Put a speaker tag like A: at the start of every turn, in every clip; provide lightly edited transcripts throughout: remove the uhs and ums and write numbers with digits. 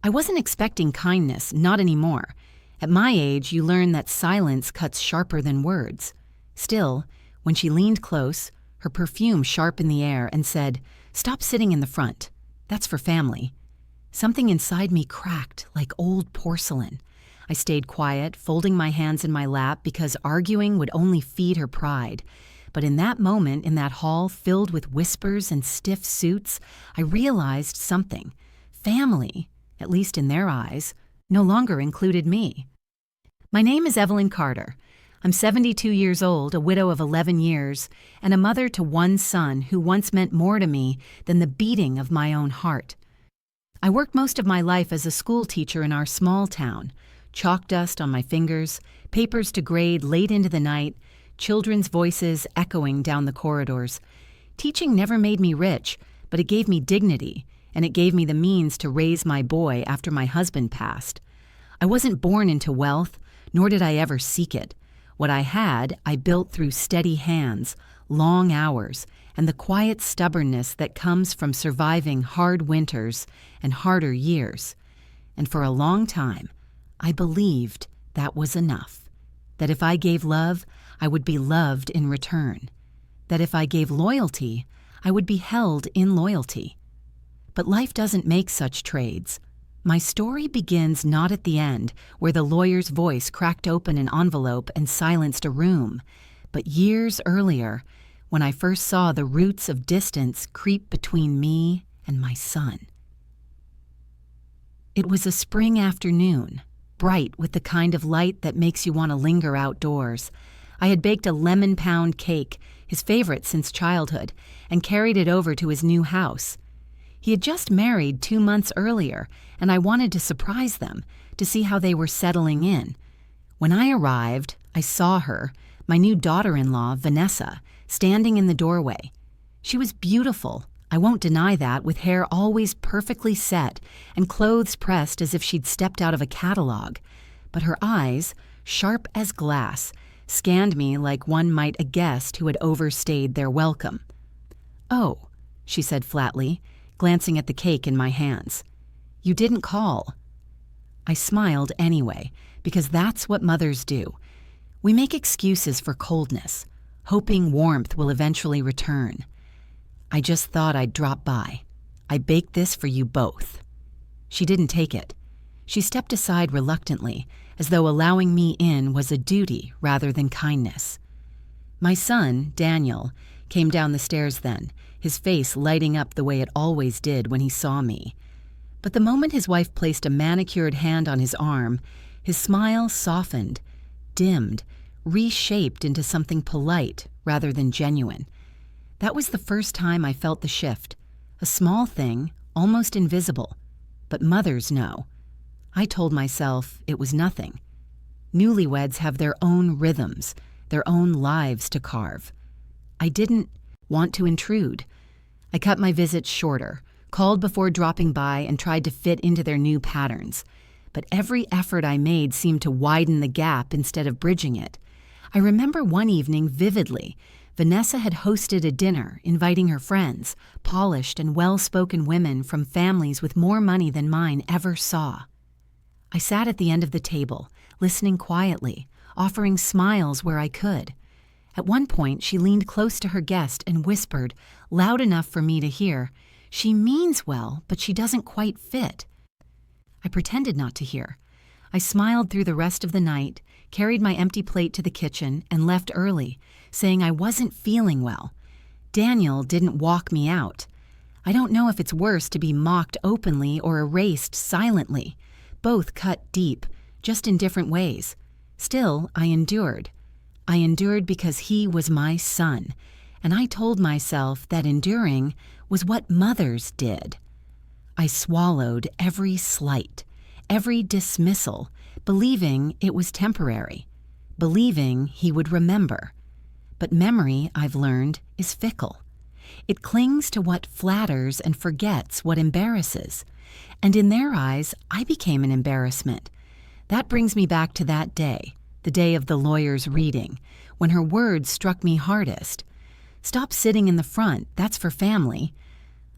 A: I wasn't expecting kindness, not anymore. At my age, you learn that silence cuts sharper than words. Still, when she leaned close, her perfume sharp in the air, and said, "Stop sitting in the front. That's for family," something inside me cracked like old porcelain. I stayed quiet, folding my hands in my lap because arguing would only feed her pride. But in that moment, in that hall filled with whispers and stiff suits, I realized something. Family, at least in their eyes, no longer included me. My name is Evelyn Carter. I'm 72 years old, a widow of 11 years, and a mother to one son who once meant more to me than the beating of my own heart. I worked most of my life as a school teacher in our small town. Chalk dust on my fingers, papers to grade late into the night, children's voices echoing down the corridors. Teaching never made me rich, but it gave me dignity, and it gave me the means to raise my boy after my husband passed. I wasn't born into wealth, nor did I ever seek it. What I had, I built through steady hands, long hours, and the quiet stubbornness that comes from surviving hard winters and harder years. And for a long time, I believed that was enough. That if I gave love, I would be loved in return. That if I gave loyalty, I would be held in loyalty. But life doesn't make such trades. My story begins not at the end, where the lawyer's voice cracked open an envelope and silenced a room, but years earlier, when I first saw the roots of distance creep between me and my son. It was a spring afternoon, bright with the kind of light that makes you want to linger outdoors. I had baked a lemon pound cake, his favorite since childhood, and carried it over to his new house. He had just married 2 months earlier, and I wanted to surprise them, to see how they were settling in. When I arrived, I saw her, my new daughter-in-law, Vanessa, standing in the doorway. She was beautiful, I won't deny that, with hair always perfectly set and clothes pressed as if she'd stepped out of a catalog. But her eyes, sharp as glass, scanned me like one might a guest who had overstayed their welcome. "Oh," she said flatly, glancing at the cake in my hands. "You didn't call." I smiled anyway, because that's what mothers do. We make excuses for coldness, hoping warmth will eventually return. "I just thought I'd drop by. I baked this for you both." She didn't take it. She stepped aside reluctantly, as though allowing me in was a duty rather than kindness. My son, Daniel, came down the stairs then, his face lighting up the way it always did when he saw me. But the moment his wife placed a manicured hand on his arm, his smile softened, dimmed, reshaped into something polite rather than genuine. That was the first time I felt the shift. A small thing, almost invisible. But mothers know. I told myself it was nothing. Newlyweds have their own rhythms, their own lives to carve. I didn't want to intrude. I cut my visits shorter, called before dropping by, and tried to fit into their new patterns. But every effort I made seemed to widen the gap instead of bridging it. I remember one evening vividly. Vanessa had hosted a dinner, inviting her friends, polished and well-spoken women from families with more money than mine ever saw. I sat at the end of the table, listening quietly, offering smiles where I could. At one point, she leaned close to her guest and whispered, loud enough for me to hear, "She means well, but she doesn't quite fit." I pretended not to hear. I smiled through the rest of the night, carried my empty plate to the kitchen, and left early, saying I wasn't feeling well. Daniel didn't walk me out. I don't know if it's worse to be mocked openly or erased silently. Both cut deep, just in different ways. Still, I endured. I endured because he was my son, and I told myself that enduring was what mothers did. I swallowed every slight, every dismissal, believing it was temporary, believing he would remember. But memory, I've learned, is fickle. It clings to what flatters and forgets what embarrasses. And in their eyes, I became an embarrassment. That brings me back to that day, the day of the lawyer's reading, when her words struck me hardest. "Stop sitting in the front, that's for family."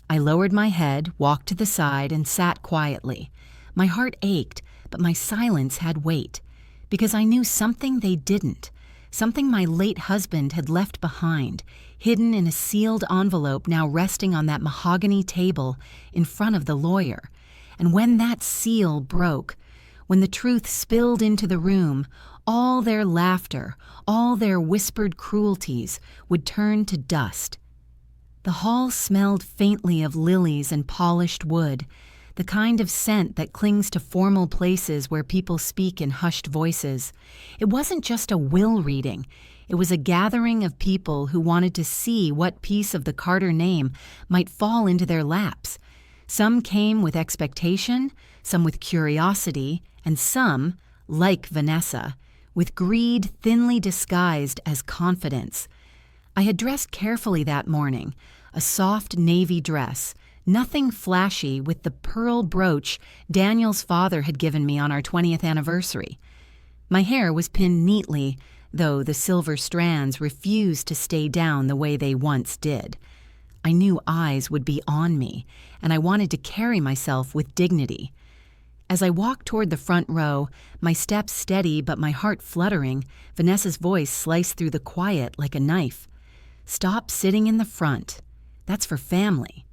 A: I lowered my head, walked to the side, and sat quietly. My heart ached, but my silence had weight, because I knew something they didn't, something my late husband had left behind, hidden in a sealed envelope now resting on that mahogany table in front of the lawyer. And when that seal broke, when the truth spilled into the room, all their laughter, all their whispered cruelties would turn to dust. The hall smelled faintly of lilies and polished wood, the kind of scent that clings to formal places where people speak in hushed voices. It wasn't just a will reading. It was a gathering of people who wanted to see what piece of the Carter name might fall into their laps. Some came with expectation, some with curiosity, and some, like Vanessa, with greed thinly disguised as confidence. I had dressed carefully that morning, a soft navy dress, nothing flashy, with the pearl brooch Daniel's father had given me on our 20th anniversary. My hair was pinned neatly, though the silver strands refused to stay down the way they once did. I knew eyes would be on me, and I wanted to carry myself with dignity. As I walked toward the front row, my steps steady but my heart fluttering, Vanessa's voice sliced through the quiet like a knife. "Stop sitting in the front. That's for family."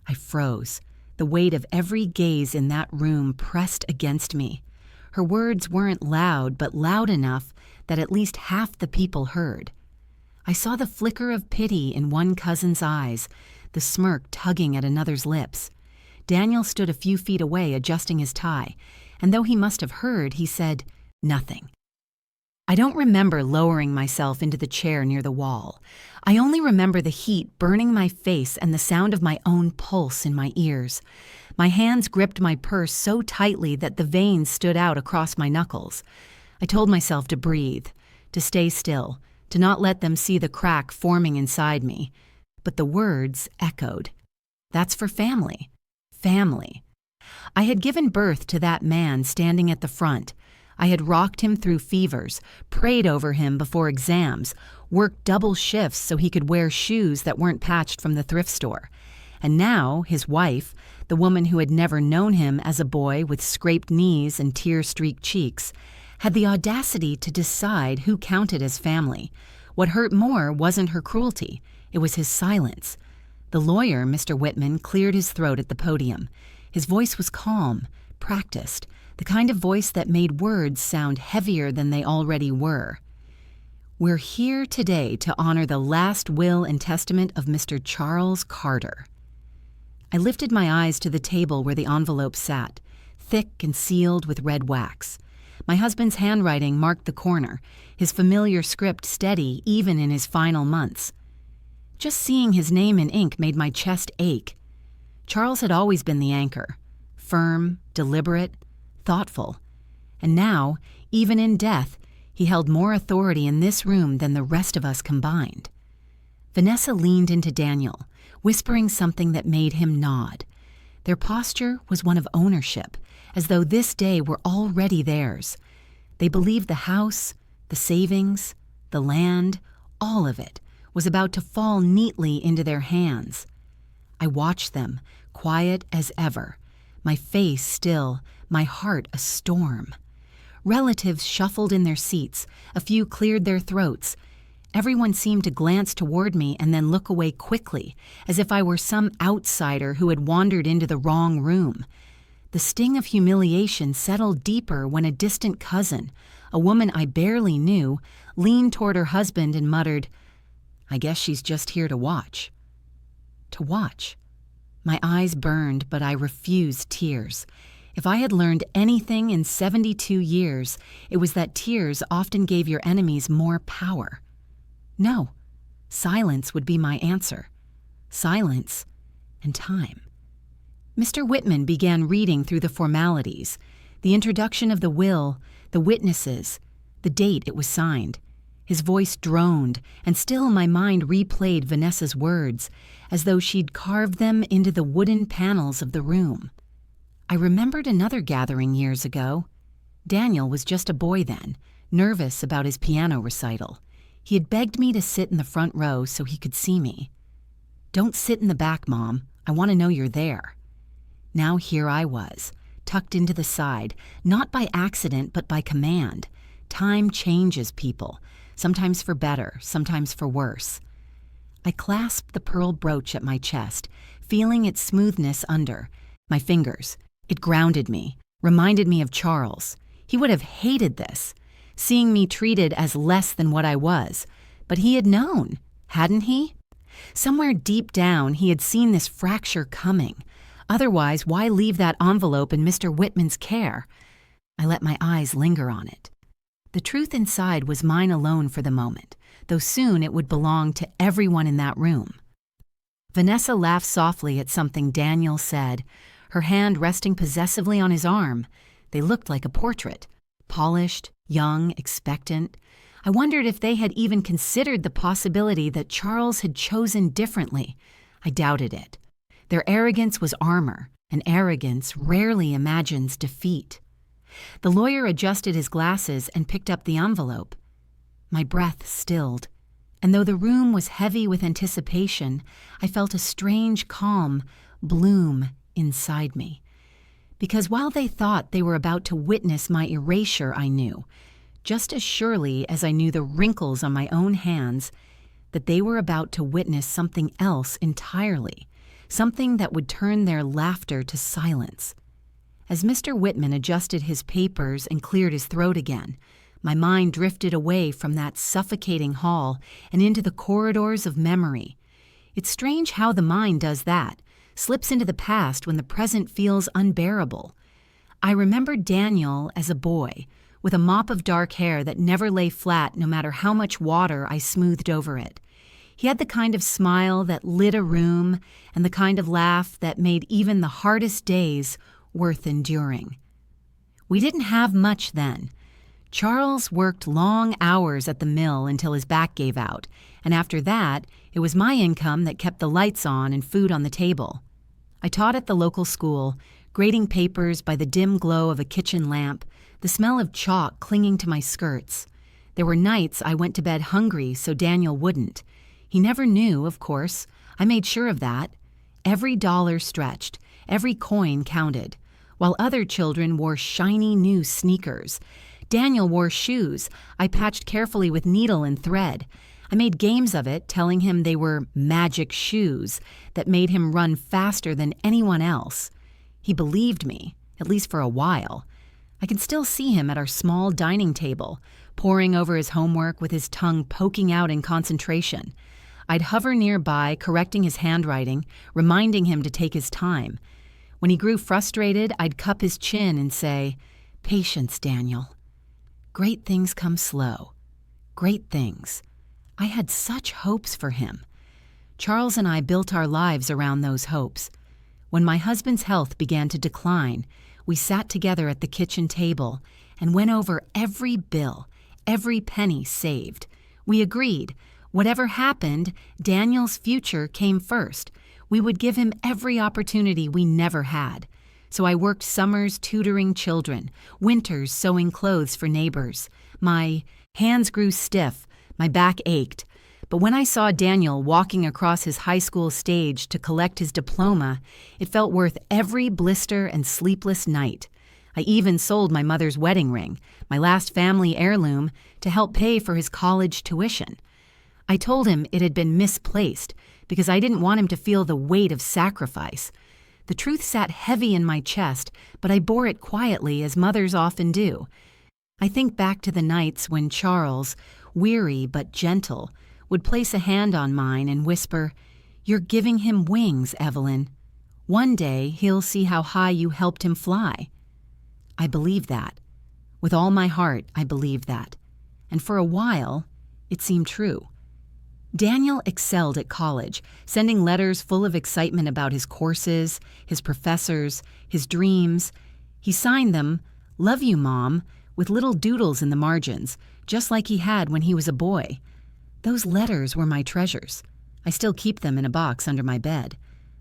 A: I froze. The weight of every gaze in that room pressed against me. Her words weren't loud, but loud enough that at least half the people heard. I saw the flicker of pity in one cousin's eyes, the smirk tugging at another's lips. Daniel stood a few feet away adjusting his tie, and though he must have heard, he said nothing. I don't remember lowering myself into the chair near the wall. I only remember the heat burning my face and the sound of my own pulse in my ears. My hands gripped my purse so tightly that the veins stood out across my knuckles. I told myself to breathe, to stay still, to not let them see the crack forming inside me. But the words echoed. That's for family. Family. I had given birth to that man standing at the front. I had rocked him through fevers, prayed over him before exams, worked double shifts so he could wear shoes that weren't patched from the thrift store. And now, his wife, the woman who had never known him as a boy with scraped knees and tear-streaked cheeks, had the audacity to decide who counted as family. What hurt more wasn't her cruelty, it was his silence. The lawyer, Mr. Whitman, cleared his throat at the podium. His voice was calm, practiced, the kind of voice that made words sound heavier than they already were. "We're here today to honor the last will and testament of Mr. Charles Carter." I lifted my eyes to the table where the envelope sat, thick and sealed with red wax. My husband's handwriting marked the corner, his familiar script steady even in his final months. Just seeing his name in ink made my chest ache. Charles had always been the anchor, firm, deliberate, thoughtful. And now, even in death, he held more authority in this room than the rest of us combined. Vanessa leaned into Daniel, whispering something that made him nod. Their posture was one of ownership, as though this day were already theirs. They believed the house, the savings, the land, all of it, was about to fall neatly into their hands. I watched them, quiet as ever, my face still, my heart a storm. Relatives shuffled in their seats, a few cleared their throats. Everyone seemed to glance toward me and then look away quickly, as if I were some outsider who had wandered into the wrong room. The sting of humiliation settled deeper when a distant cousin, a woman I barely knew, leaned toward her husband and muttered, "I guess she's just here to watch." To watch. My eyes burned, but I refused tears. If I had learned anything in 72 years, it was that tears often gave your enemies more power. No, silence would be my answer. Silence and time. Mr. Whitman began reading through the formalities, the introduction of the will, the witnesses, the date it was signed. His voice droned, and still my mind replayed Vanessa's words, as though she'd carved them into the wooden panels of the room. I remembered another gathering years ago. Daniel was just a boy then, nervous about his piano recital. He had begged me to sit in the front row so he could see me. "Don't sit in the back, Mom. I want to know you're there." Now here I was, tucked into the side, not by accident but by command. Time changes people, sometimes for better, sometimes for worse. I clasped the pearl brooch at my chest, feeling its smoothness under my fingers. It grounded me, reminded me of Charles. He would have hated this, seeing me treated as less than what I was. But he had known, hadn't he? Somewhere deep down, he had seen this fracture coming. Otherwise, why leave that envelope in Mr. Whitman's care? I let my eyes linger on it. The truth inside was mine alone for the moment, though soon it would belong to everyone in that room. Vanessa laughed softly at something Daniel said, her hand resting possessively on his arm. They looked like a portrait, polished, young, expectant. I wondered if they had even considered the possibility that Charles had chosen differently. I doubted it. Their arrogance was armor, and arrogance rarely imagines defeat. The lawyer adjusted his glasses and picked up the envelope. My breath stilled, and though the room was heavy with anticipation, I felt a strange calm bloom inside me. Because while they thought they were about to witness my erasure, I knew, just as surely as I knew the wrinkles on my own hands, that they were about to witness something else entirely, something that would turn their laughter to silence. As Mr. Whitman adjusted his papers and cleared his throat again, my mind drifted away from that suffocating hall and into the corridors of memory. It's strange how the mind does that, slips into the past when the present feels unbearable. I remembered Daniel as a boy, with a mop of dark hair that never lay flat no matter how much water I smoothed over it. He had the kind of smile that lit a room and the kind of laugh that made even the hardest days worth enduring. We didn't have much then. Charles worked long hours at the mill until his back gave out, and after that, it was my income that kept the lights on and food on the table. I taught at the local school, grading papers by the dim glow of a kitchen lamp, the smell of chalk clinging to my skirts. There were nights I went to bed hungry so Daniel wouldn't. He never knew, of course. I made sure of that. Every dollar stretched, every coin counted. While other children wore shiny new sneakers, Daniel wore shoes I patched carefully with needle and thread. I made games of it, telling him they were magic shoes that made him run faster than anyone else. He believed me, at least for a while. I can still see him at our small dining table, poring over his homework with his tongue poking out in concentration. I'd hover nearby, correcting his handwriting, reminding him to take his time. When he grew frustrated, I'd cup his chin and say, "Patience, Daniel. Great things come slow. Great things." I had such hopes for him. Charles and I built our lives around those hopes. When my husband's health began to decline, we sat together at the kitchen table and went over every bill, every penny saved. We agreed, whatever happened, Daniel's future came first. We would give him every opportunity we never had. So I worked summers tutoring children, winters sewing clothes for neighbors. My hands grew stiff, my back ached. But when I saw Daniel walking across his high school stage to collect his diploma, it felt worth every blister and sleepless night. I even sold my mother's wedding ring, my last family heirloom, to help pay for his college tuition. I told him it had been misplaced because I didn't want him to feel the weight of sacrifice. The truth sat heavy in my chest, but I bore it quietly as mothers often do. I think back to the nights when Charles, weary but gentle, would place a hand on mine and whisper, "You're giving him wings, Evelyn. One day he'll see how high you helped him fly." I believed that. With all my heart, I believed that. And for a while, it seemed true. Daniel excelled at college, sending letters full of excitement about his courses, his professors, his dreams. He signed them, "Love you, Mom," with little doodles in the margins, just like he had when he was a boy. Those letters were my treasures. I still keep them in a box under my bed.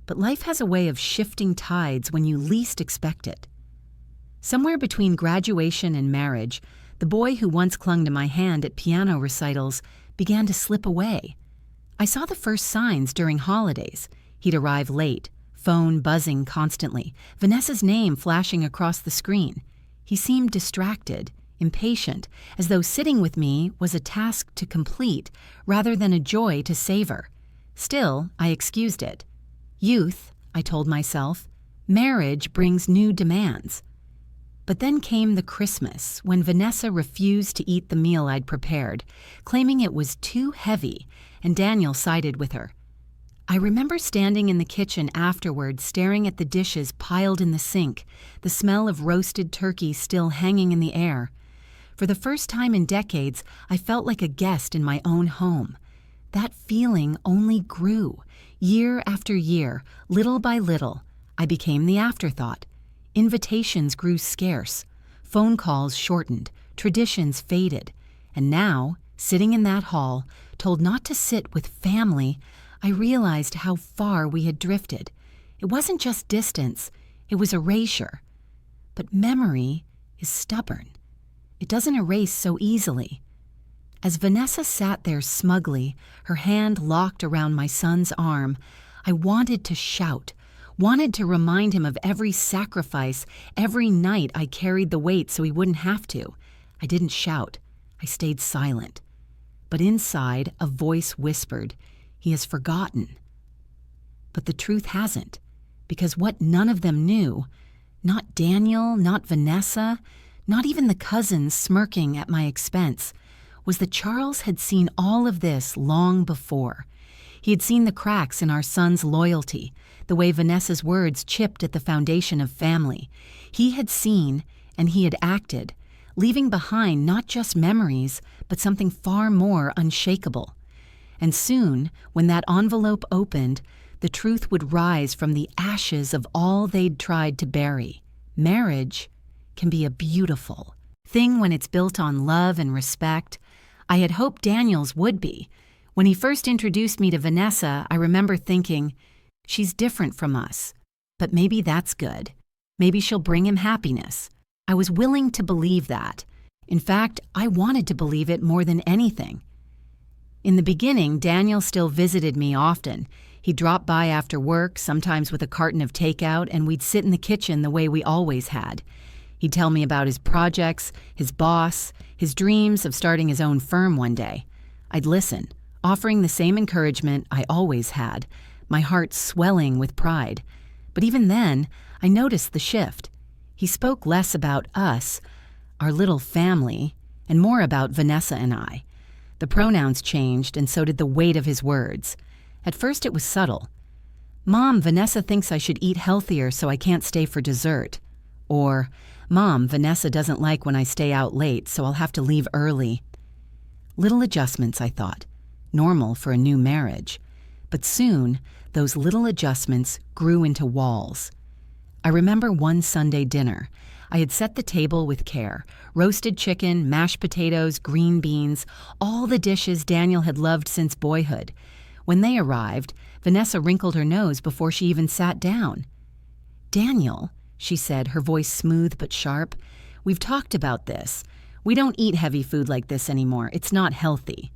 A: But life has a way of shifting tides when you least expect it. Somewhere between graduation and marriage, the boy who once clung to my hand at piano recitals began to slip away. I saw the first signs during holidays. He'd arrive late, Phone buzzing constantly, Vanessa's name flashing across the screen. He seemed distracted, impatient, as though sitting with me was a task to complete rather than a joy to savor. Still, I excused it. Youth, I told myself, marriage brings new demands. But then came the Christmas when Vanessa refused to eat the meal I'd prepared, claiming it was too heavy, and Daniel sided with her. I remember standing in the kitchen afterward, staring at the dishes piled in the sink, the smell of roasted turkey still hanging in the air. For the first time in decades, I felt like a guest in my own home. That feeling only grew. Year after year, little by little, I became the afterthought. Invitations grew scarce. Phone calls shortened. Traditions faded. And now, sitting in that hall, told not to sit with family, I realized how far we had drifted. It wasn't just distance, it was erasure. But memory is stubborn. It doesn't erase so easily. As Vanessa sat there smugly, her hand locked around my son's arm, I wanted to shout, wanted to remind him of every sacrifice, every night I carried the weight so he wouldn't have to. I didn't shout. I stayed silent. But inside, a voice whispered, "He has forgotten." But the truth hasn't, because what none of them knew, not Daniel, not Vanessa, not even the cousins smirking at my expense, was that Charles had seen all of this long before. He had seen the cracks in our son's loyalty, the way Vanessa's words chipped at the foundation of family. He had seen, and he had acted, leaving behind not just memories, but something far more unshakable. And soon, when that envelope opened, the truth would rise from the ashes of all they'd tried to bury. Marriage can be a beautiful thing when it's built on love and respect. I had hoped Daniel's would be. When he first introduced me to Vanessa, I remember thinking, she's different from us, but maybe that's good. Maybe she'll bring him happiness. I was willing to believe that. In fact, I wanted to believe it more than anything. In the beginning, Daniel still visited me often. He'd drop by after work, sometimes with a carton of takeout, and we'd sit in the kitchen the way we always had. He'd tell me about his projects, his boss, his dreams of starting his own firm one day. I'd listen, offering the same encouragement I always had, my heart swelling with pride. But even then, I noticed the shift. He spoke less about us, our little family, and more about Vanessa and I. The pronouns changed, and so did the weight of his words. At first it was subtle. "Mom, Vanessa thinks I should eat healthier so I can't stay for dessert." Or, "Mom, Vanessa doesn't like when I stay out late, so I'll have to leave early." Little adjustments, I thought. Normal for a new marriage. But soon, those little adjustments grew into walls. I remember one Sunday dinner. I had set the table with care. Roasted chicken, mashed potatoes, green beans, all the dishes Daniel had loved since boyhood. When they arrived, Vanessa wrinkled her nose before she even sat down. "Daniel," she said, her voice smooth but sharp, "we've talked about this. We don't eat heavy food like this anymore. It's not healthy."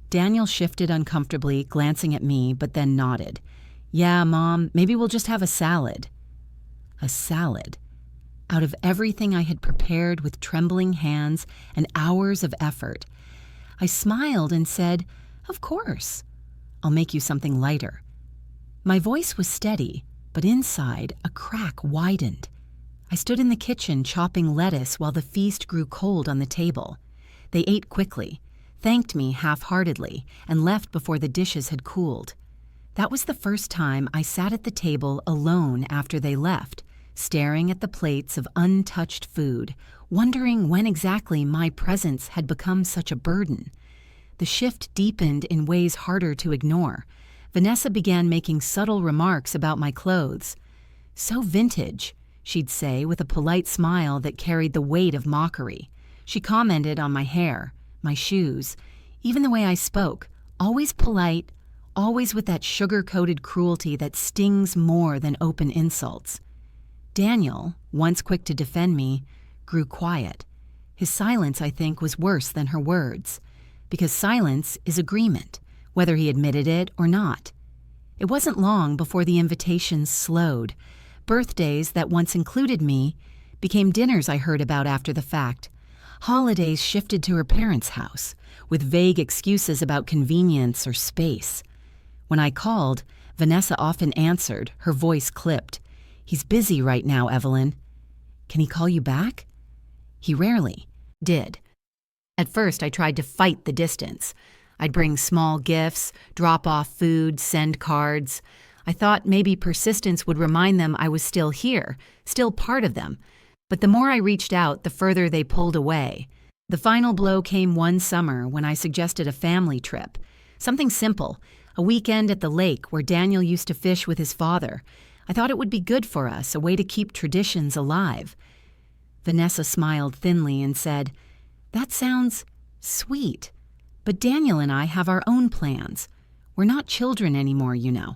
A: Daniel shifted uncomfortably, glancing at me, but then nodded. "Yeah, Mom, maybe we'll just have a salad." A salad. Out of everything I had prepared with trembling hands and hours of effort, I smiled and said, "Of course. I'll make you something lighter." My voice was steady, but inside a crack widened. I stood in the kitchen chopping lettuce while the feast grew cold on the table. They ate quickly, thanked me half-heartedly, and left before the dishes had cooled. That was the first time I sat at the table alone after they left, staring at the plates of untouched food, wondering when exactly my presence had become such a burden. The shift deepened in ways harder to ignore. Vanessa began making subtle remarks about my clothes. "So vintage," she'd say with a polite smile that carried the weight of mockery. She commented on my hair, my shoes, even the way I spoke, always polite, always with that sugar-coated cruelty that stings more than open insults. Daniel, once quick to defend me, grew quiet. His silence, I think, was worse than her words, because silence is agreement, whether he admitted it or not. It wasn't long before the invitations slowed. Birthdays that once included me became dinners I heard about after the fact. Holidays shifted to her parents' house, with vague excuses about convenience or space. When I called, Vanessa often answered, her voice clipped. "He's busy right now, Evelyn." "Can he call you back?" He rarely did. At first, I tried to fight the distance. I'd bring small gifts, drop off food, send cards. I thought maybe persistence would remind them I was still here, still part of them. But the more I reached out, the further they pulled away. The final blow came one summer when I suggested a family trip. Something simple, a weekend at the lake where Daniel used to fish with his father. I thought it would be good for us, a way to keep traditions alive. Vanessa smiled thinly and said, "That sounds sweet. But Daniel and I have our own plans. We're not children anymore, you know."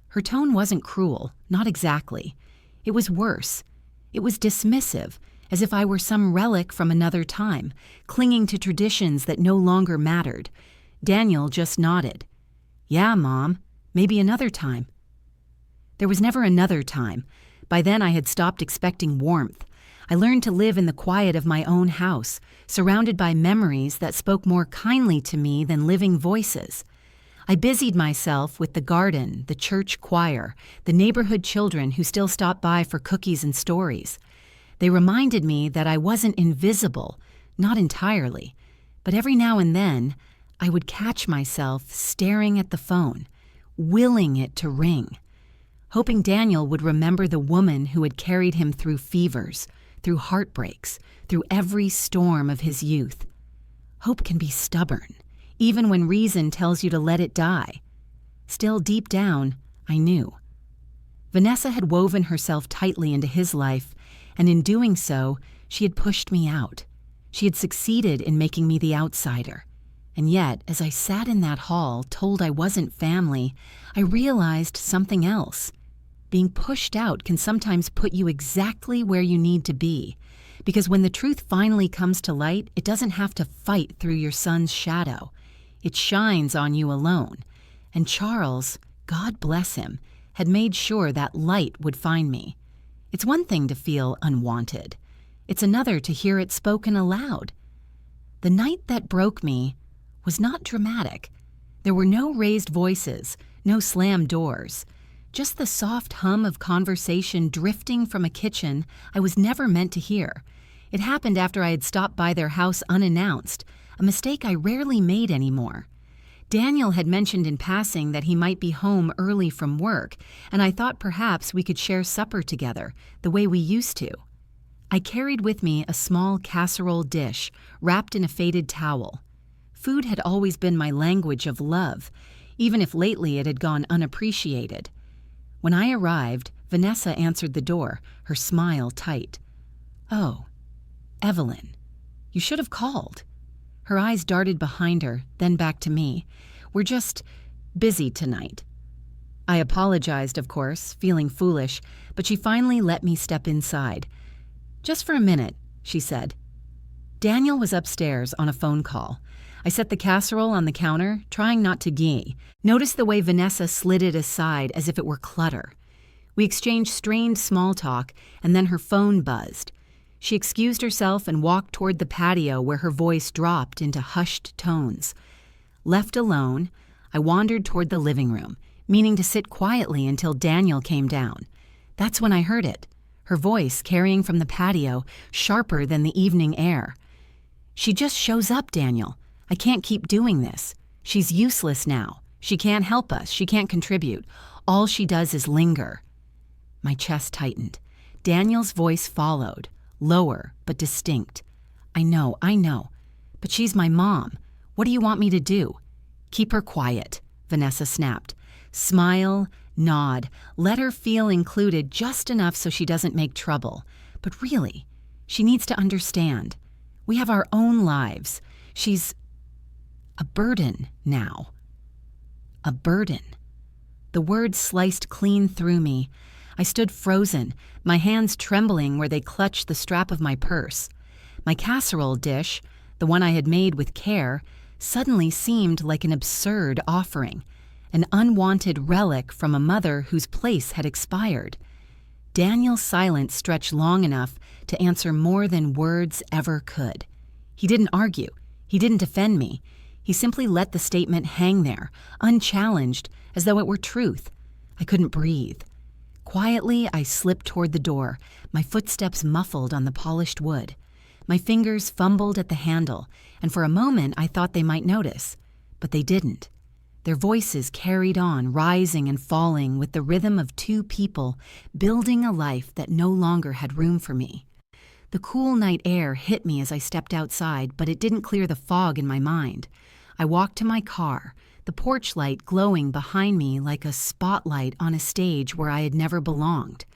A: Her tone wasn't cruel, not exactly. It was worse. It was dismissive, as if I were some relic from another time, clinging to traditions that no longer mattered. Daniel just nodded. "Yeah, Mom, maybe another time." There was never another time. By then I had stopped expecting warmth. I learned to live in the quiet of my own house, surrounded by memories that spoke more kindly to me than living voices. I busied myself with the garden, the church choir, the neighborhood children who still stopped by for cookies and stories. They reminded me that I wasn't invisible, not entirely, but every now and then I would catch myself staring at the phone, willing it to ring, hoping Daniel would remember the woman who had carried him through fevers, through heartbreaks, through every storm of his youth. Hope can be stubborn, even when reason tells you to let it die. Still, deep down, I knew. Vanessa had woven herself tightly into his life, and in doing so, she had pushed me out. She had succeeded in making me the outsider. And yet, as I sat in that hall, told I wasn't family, I realized something else. Being pushed out can sometimes put you exactly where you need to be, because when the truth finally comes to light, it doesn't have to fight through your son's shadow. It shines on you alone. And Charles, God bless him, had made sure that light would find me. It's one thing to feel unwanted. It's another to hear it spoken aloud. The night that broke me was not dramatic. There were no raised voices, no slammed doors. Just the soft hum of conversation drifting from a kitchen I was never meant to hear. It happened after I had stopped by their house unannounced, a mistake I rarely made anymore. Daniel had mentioned in passing that he might be home early from work, and I thought perhaps we could share supper together, the way we used to. I carried with me a small casserole dish, wrapped in a faded towel. Food had always been my language of love, even if lately it had gone unappreciated. When I arrived, Vanessa answered the door, her smile tight. "Oh, Evelyn, you should have called." Her eyes darted behind her, then back to me. "We're just busy tonight." I apologized, of course, feeling foolish, but she finally let me step inside. "Just for a minute," she said. Daniel was upstairs on a phone call. I set the casserole on the counter, trying not to gee. Notice the way Vanessa slid it aside as if it were clutter. We exchanged strained small talk, and then her phone buzzed. She excused herself and walked toward the patio where her voice dropped into hushed tones. Left alone, I wandered toward the living room, meaning to sit quietly until Daniel came down. That's when I heard it, her voice carrying from the patio, sharper than the evening air. "She just shows up, Daniel. I can't keep doing this. She's useless now. She can't help us. She can't contribute. All she does is linger." My chest tightened. Daniel's voice followed, lower but distinct. I know, but she's my mom. What do you want me to do?" "Keep her quiet," Vanessa snapped. "Smile, nod, let her feel included just enough so she doesn't make trouble. But really, she needs to understand. We have our own lives. She's a burden now." A burden. The word sliced clean through me. I stood frozen, my hands trembling where they clutched the strap of my purse. My casserole dish, the one I had made with care, suddenly seemed like an absurd offering. an unwanted relic from a mother whose place had expired. Daniel's silence stretched long enough to answer more than words ever could. He didn't argue. He didn't defend me. He simply let the statement hang there, unchallenged, as though it were truth. I couldn't breathe. Quietly, I slipped toward the door, my footsteps muffled on the polished wood. My fingers fumbled at the handle, and for a moment I thought they might notice. But they didn't. Their voices carried on, rising and falling with the rhythm of two people building a life that no longer had room for me. The cool night air hit me as I stepped outside, but it didn't clear the fog in my mind. I walked to my car, the porch light glowing behind me like a spotlight on a stage where I had never belonged.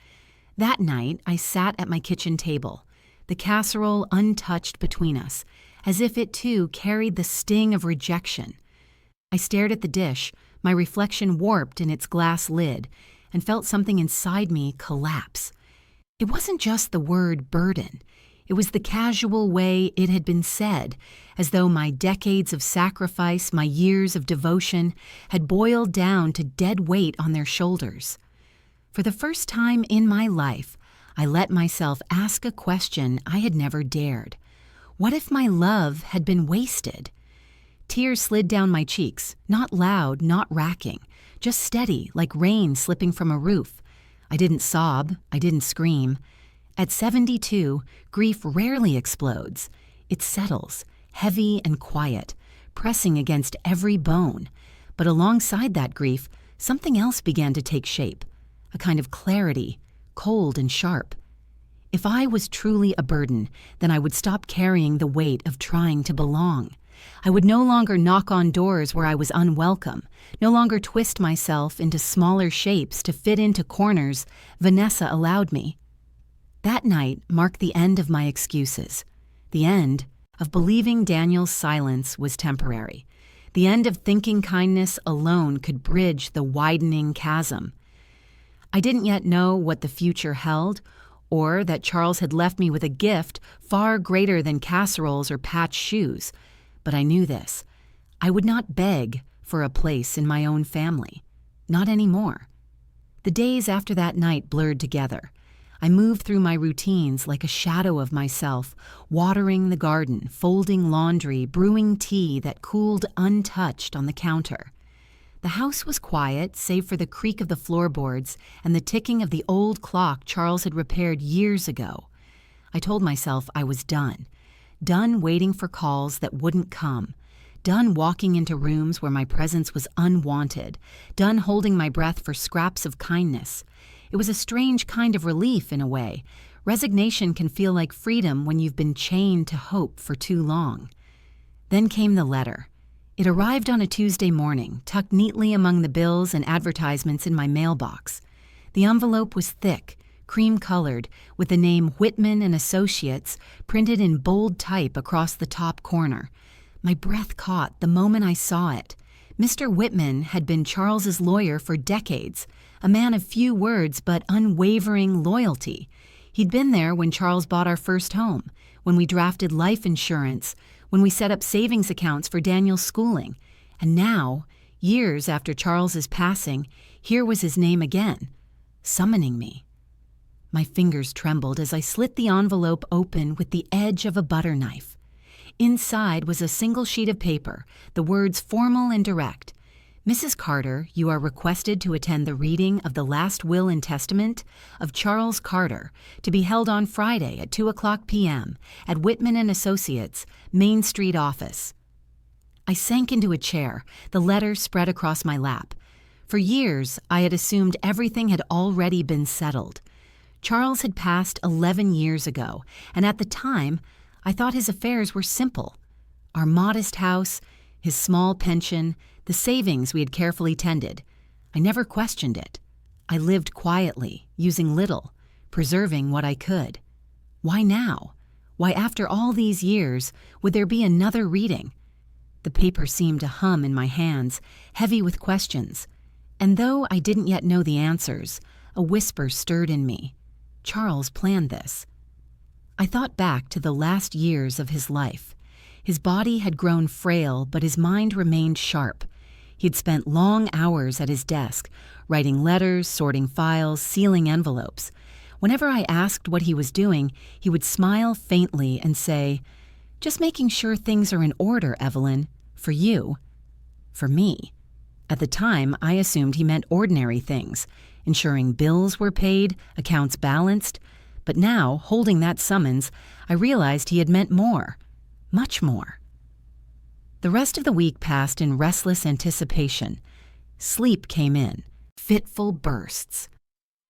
A: That night, I sat at my kitchen table, the casserole untouched between us, as if it too carried the sting of rejection. I stared at the dish, my reflection warped in its glass lid, and felt something inside me collapse. It wasn't just the word burden. It was the casual way it had been said, as though my decades of sacrifice, my years of devotion, had boiled down to dead weight on their shoulders. For the first time in my life, I let myself ask a question I had never dared. What if my love had been wasted? Tears slid down my cheeks, not loud, not racking, just steady, like rain slipping from a roof. I didn't sob, I didn't scream. At 72, grief rarely explodes. It settles, heavy and quiet, pressing against every bone. But alongside that grief, something else began to take shape, a kind of clarity, cold and sharp. If I was truly a burden, then I would stop carrying the weight of trying to belong. I would no longer knock on doors where I was unwelcome, no longer twist myself into smaller shapes to fit into corners Vanessa allowed me. That night marked the end of my excuses, the end of believing Daniel's silence was temporary, the end of thinking kindness alone could bridge the widening chasm. I didn't yet know what the future held, or that Charles had left me with a gift far greater than casseroles or patched shoes. But I knew this. I would not beg for a place in my own family. Not anymore. The days after that night blurred together. I moved through my routines like a shadow of myself, watering the garden, folding laundry, brewing tea that cooled untouched on the counter. The house was quiet, save for the creak of the floorboards and the ticking of the old clock Charles had repaired years ago. I told myself I was done. Done waiting for calls that wouldn't come. Done walking into rooms where my presence was unwanted. Done holding my breath for scraps of kindness. It was a strange kind of relief in a way. Resignation can feel like freedom when you've been chained to hope for too long. Then came the letter. It arrived on a Tuesday morning, tucked neatly among the bills and advertisements in my mailbox. The envelope was thick, cream-colored, with the name Whitman and Associates printed in bold type across the top corner. My breath caught the moment I saw it. Mr. Whitman had been Charles's lawyer for decades, a man of few words but unwavering loyalty. He'd been there when Charles bought our first home, when we drafted life insurance, when we set up savings accounts for Daniel's schooling. And now, years after Charles's passing, here was his name again, summoning me. My fingers trembled as I slit the envelope open with the edge of a butter knife. Inside was a single sheet of paper, the words formal and direct. Mrs. Carter, you are requested to attend the reading of the last will and testament of Charles Carter, to be held on Friday at 2:00 p.m. at Whitman and Associates, Main Street office. I sank into a chair, the letter spread across my lap. For years, I had assumed everything had already been settled. Charles had passed 11 years ago, and at the time, I thought his affairs were simple. Our modest house, his small pension, the savings we had carefully tended. I never questioned it. I lived quietly, using little, preserving what I could. Why now? Why, after all these years, would there be another reading? The paper seemed to hum in my hands, heavy with questions. And though I didn't yet know the answers, a whisper stirred in me. Charles planned this. I thought back to the last years of his life. His body had grown frail, but his mind remained sharp. He'd spent long hours at his desk, writing letters, sorting files, sealing envelopes. Whenever I asked what he was doing, he would smile faintly and say, "Just making sure things are in order, Evelyn. For you." For me. At the time, I assumed he meant ordinary things, ensuring bills were paid, accounts balanced. But now, holding that summons, I realized he had meant more. Much more. The rest of the week passed in restless anticipation. Sleep came in, fitful bursts.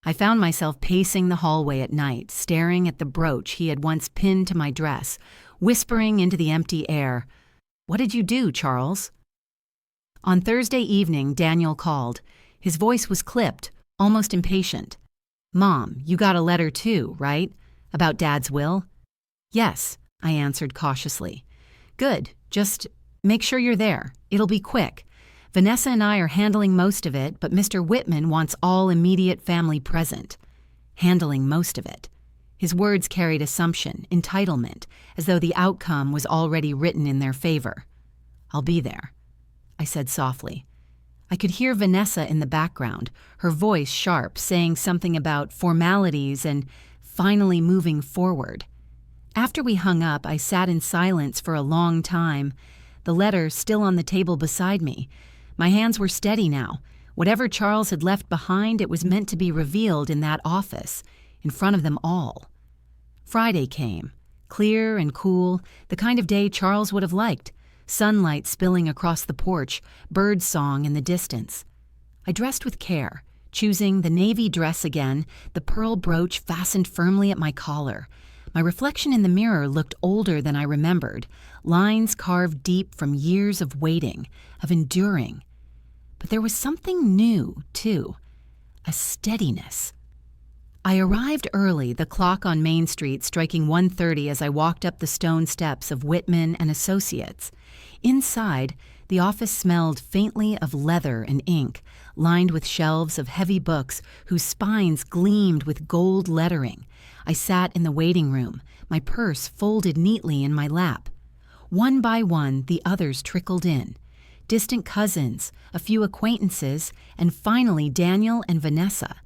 A: I found myself pacing the hallway at night, staring at the brooch he had once pinned to my dress, whispering into the empty air, "What did you do, Charles?" On Thursday evening, Daniel called. His voice was clipped, almost impatient. "Mom, you got a letter too, right? About Dad's will?" "Yes," I answered cautiously. "Good, just make sure you're there. It'll be quick. Vanessa and I are handling most of it, but Mr. Whitman wants all immediate family present." Handling most of it. His words carried assumption, entitlement, as though the outcome was already written in their favor. "I'll be there," I said softly. I could hear Vanessa in the background, her voice sharp, saying something about formalities and finally moving forward. After we hung up, I sat in silence for a long time, the letter still on the table beside me. My hands were steady now. Whatever Charles had left behind, it was meant to be revealed in that office, in front of them all. Friday came, clear and cool, the kind of day Charles would have liked. Sunlight spilling across the porch, bird song in the distance. I dressed with care, choosing the navy dress again, the pearl brooch fastened firmly at my collar. My reflection in the mirror looked older than I remembered, lines carved deep from years of waiting, of enduring. But there was something new, too, a steadiness. I arrived early, the clock on Main Street striking 1:30 as I walked up the stone steps of Whitman and Associates. Inside, the office smelled faintly of leather and ink, lined with shelves of heavy books whose spines gleamed with gold lettering. I sat in the waiting room, my purse folded neatly in my lap. One by one, the others trickled in. Distant cousins, a few acquaintances, and finally Daniel and Vanessa.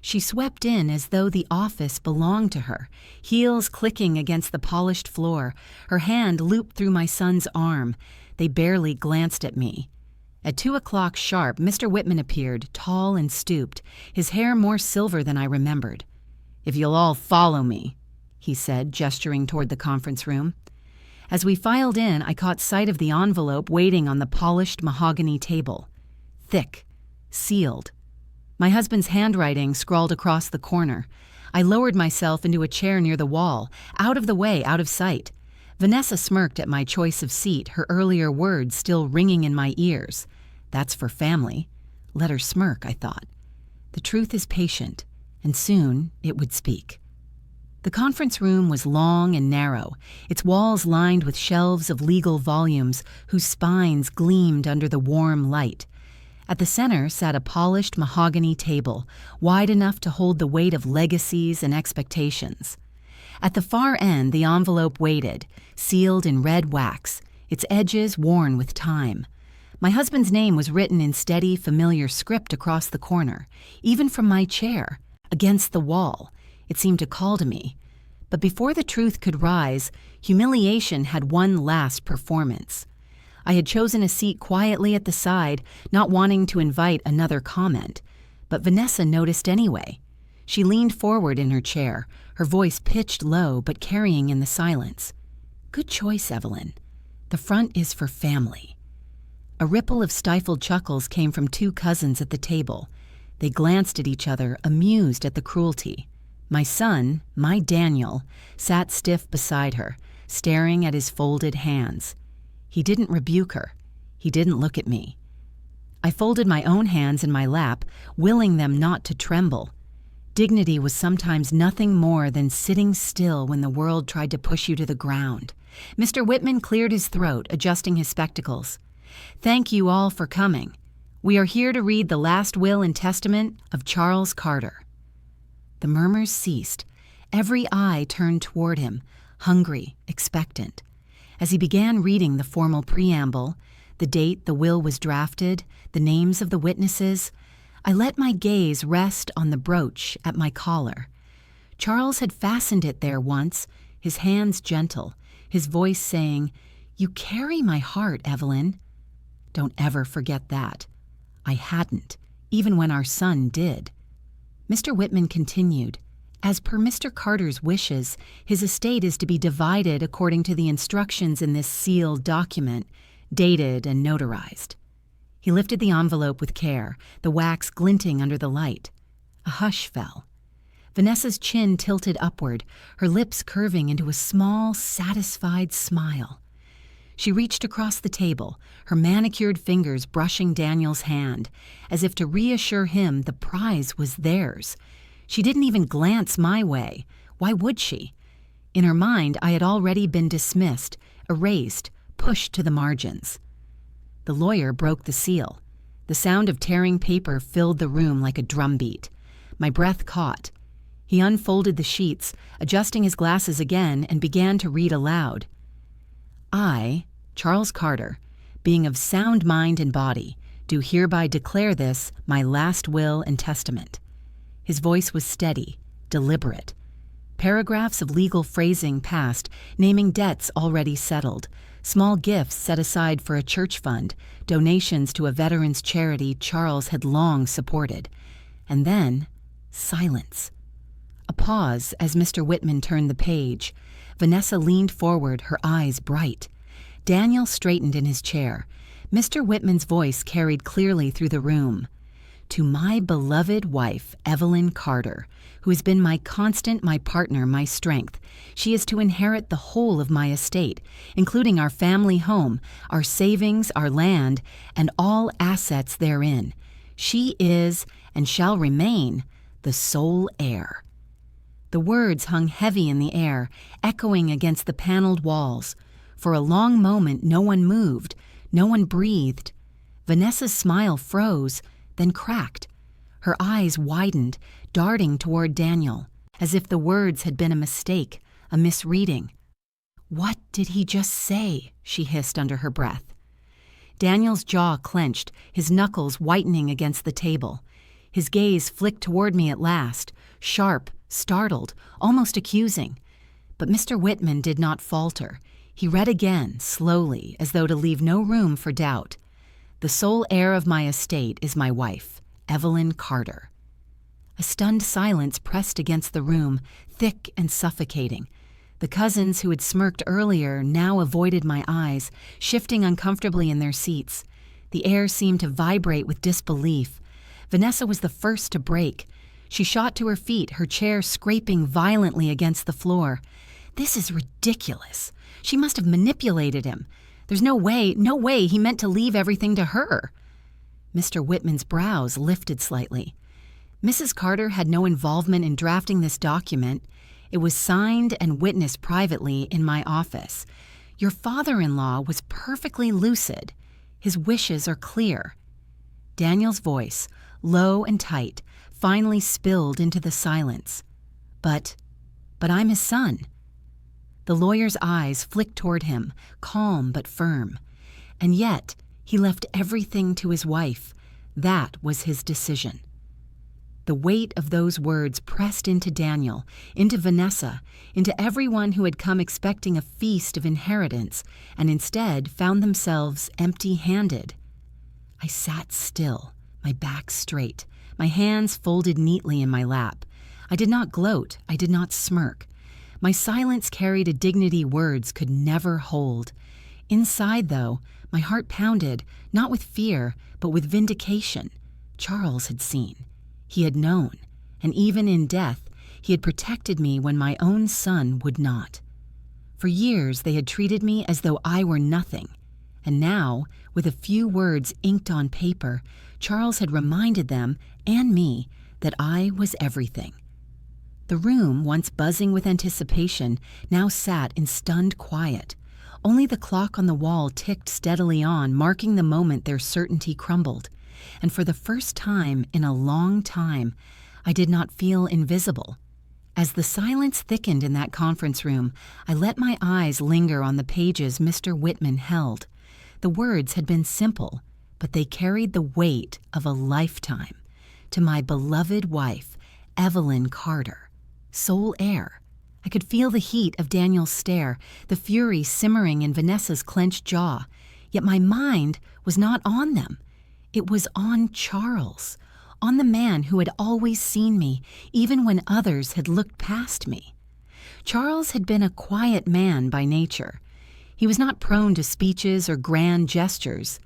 A: She swept in as though the office belonged to her, heels clicking against the polished floor, her hand looped through my son's arm. They barely glanced at me. At 2:00 sharp, Mr. Whitman appeared, tall and stooped, his hair more silver than I remembered. "If you'll all follow me," he said, gesturing toward the conference room. As we filed in, I caught sight of the envelope waiting on the polished mahogany table. Thick, sealed. My husband's handwriting scrawled across the corner. I lowered myself into a chair near the wall, out of the way, out of sight. Vanessa smirked at my choice of seat, her earlier words still ringing in my ears. That's for family. Let her smirk, I thought. The truth is patient, and soon it would speak. The conference room was long and narrow, its walls lined with shelves of legal volumes whose spines gleamed under the warm light. At the center sat a polished mahogany table, wide enough to hold the weight of legacies and expectations. At the far end, the envelope waited, sealed in red wax, its edges worn with time. My husband's name was written in steady, familiar script across the corner, even from my chair, against the wall. It seemed to call to me. But before the truth could rise, humiliation had one last performance. I had chosen a seat quietly at the side, not wanting to invite another comment. But Vanessa noticed anyway. She leaned forward in her chair, her voice pitched low but carrying in the silence. "Good choice, Evelyn. The front is for family." A ripple of stifled chuckles came from two cousins at the table. They glanced at each other, amused at the cruelty. My son, my Daniel, sat stiff beside her, staring at his folded hands. He didn't rebuke her. He didn't look at me. I folded my own hands in my lap, willing them not to tremble. Dignity was sometimes nothing more than sitting still when the world tried to push you to the ground. Mr. Whitman cleared his throat, adjusting his spectacles. "Thank you all for coming. We are here to read the last will and testament of Charles Carter." The murmurs ceased. Every eye turned toward him, hungry, expectant. As he began reading the formal preamble, the date the will was drafted, the names of the witnesses. I let my gaze rest on the brooch at my collar. Charles had fastened it there once, his hands gentle, his voice saying, "You carry my heart, Evelyn." Don't ever forget that. I hadn't, even when our son did. Mr. Whitman continued, "As per Mr. Carter's wishes, his estate is to be divided according to the instructions in this sealed document, dated and notarized." He lifted the envelope with care, the wax glinting under the light. A hush fell. Vanessa's chin tilted upward, her lips curving into a small, satisfied smile. She reached across the table, her manicured fingers brushing Daniel's hand, as if to reassure him the prize was theirs. She didn't even glance my way. Why would she? In her mind, I had already been dismissed, erased, pushed to the margins. The lawyer broke the seal. The sound of tearing paper filled the room like a drumbeat. My breath caught. He unfolded the sheets, adjusting his glasses again, and began to read aloud. "I, Charles Carter, being of sound mind and body, do hereby declare this my last will and testament." His voice was steady, deliberate. Paragraphs of legal phrasing passed, naming debts already settled, small gifts set aside for a church fund, donations to a veterans' charity Charles had long supported. And then, silence. A pause as Mr. Whitman turned the page. Vanessa leaned forward, her eyes bright. Daniel straightened in his chair. Mr. Whitman's voice carried clearly through the room. "To my beloved wife, Evelyn Carter, who has been my constant, my partner, my strength, she is to inherit the whole of my estate, including our family home, our savings, our land, and all assets therein. She is, and shall remain, the sole heir." The words hung heavy in the air, echoing against the paneled walls. For a long moment no one moved, no one breathed. Vanessa's smile froze, then cracked. Her eyes widened, darting toward Daniel, as if the words had been a mistake, a misreading. "What did he just say?" she hissed under her breath. Daniel's jaw clenched, his knuckles whitening against the table. His gaze flicked toward me at last, sharp, startled, almost accusing. But Mr. Whitman did not falter. He read again, slowly, as though to leave no room for doubt. "The sole heir of my estate is my wife, Evelyn Carter." A stunned silence pressed against the room, thick and suffocating. The cousins who had smirked earlier now avoided my eyes, shifting uncomfortably in their seats. The air seemed to vibrate with disbelief. Vanessa was the first to break. She shot to her feet, her chair scraping violently against the floor. "This is ridiculous. She must have manipulated him. There's no way he meant to leave everything to her." Mr. Whitman's brows lifted slightly. "Mrs. Carter had no involvement in drafting this document. It was signed and witnessed privately in my office. Your father-in-law was perfectly lucid. His wishes are clear." Daniel's voice, low and tight, finally spilled into the silence. But I'm his son." The lawyer's eyes flicked toward him, calm but firm. And yet, he left everything to his wife. That was his decision. The weight of those words pressed into Daniel, into Vanessa, into everyone who had come expecting a feast of inheritance and instead found themselves empty-handed. I sat still, my back straight, my hands folded neatly in my lap. I did not gloat, I did not smirk. My silence carried a dignity words could never hold. Inside, though, my heart pounded, not with fear, but with vindication. Charles had seen. He had known, and even in death, he had protected me when my own son would not. For years they had treated me as though I were nothing, and now, with a few words inked on paper, Charles had reminded them, and me, that I was everything. The room, once buzzing with anticipation, now sat in stunned quiet. Only the clock on the wall ticked steadily on, marking the moment their certainty crumbled. And for the first time in a long time, I did not feel invisible. As the silence thickened in that conference room, I let my eyes linger on the pages Mr. Whitman held. The words had been simple, but they carried the weight of a lifetime. To my beloved wife, Evelyn Carter, sole heir. I could feel the heat of Daniel's stare, the fury simmering in Vanessa's clenched jaw. Yet my mind was not on them. It was on Charles, on the man who had always seen me, even when others had looked past me. Charles had been a quiet man by nature. He was not prone to speeches or grand gestures.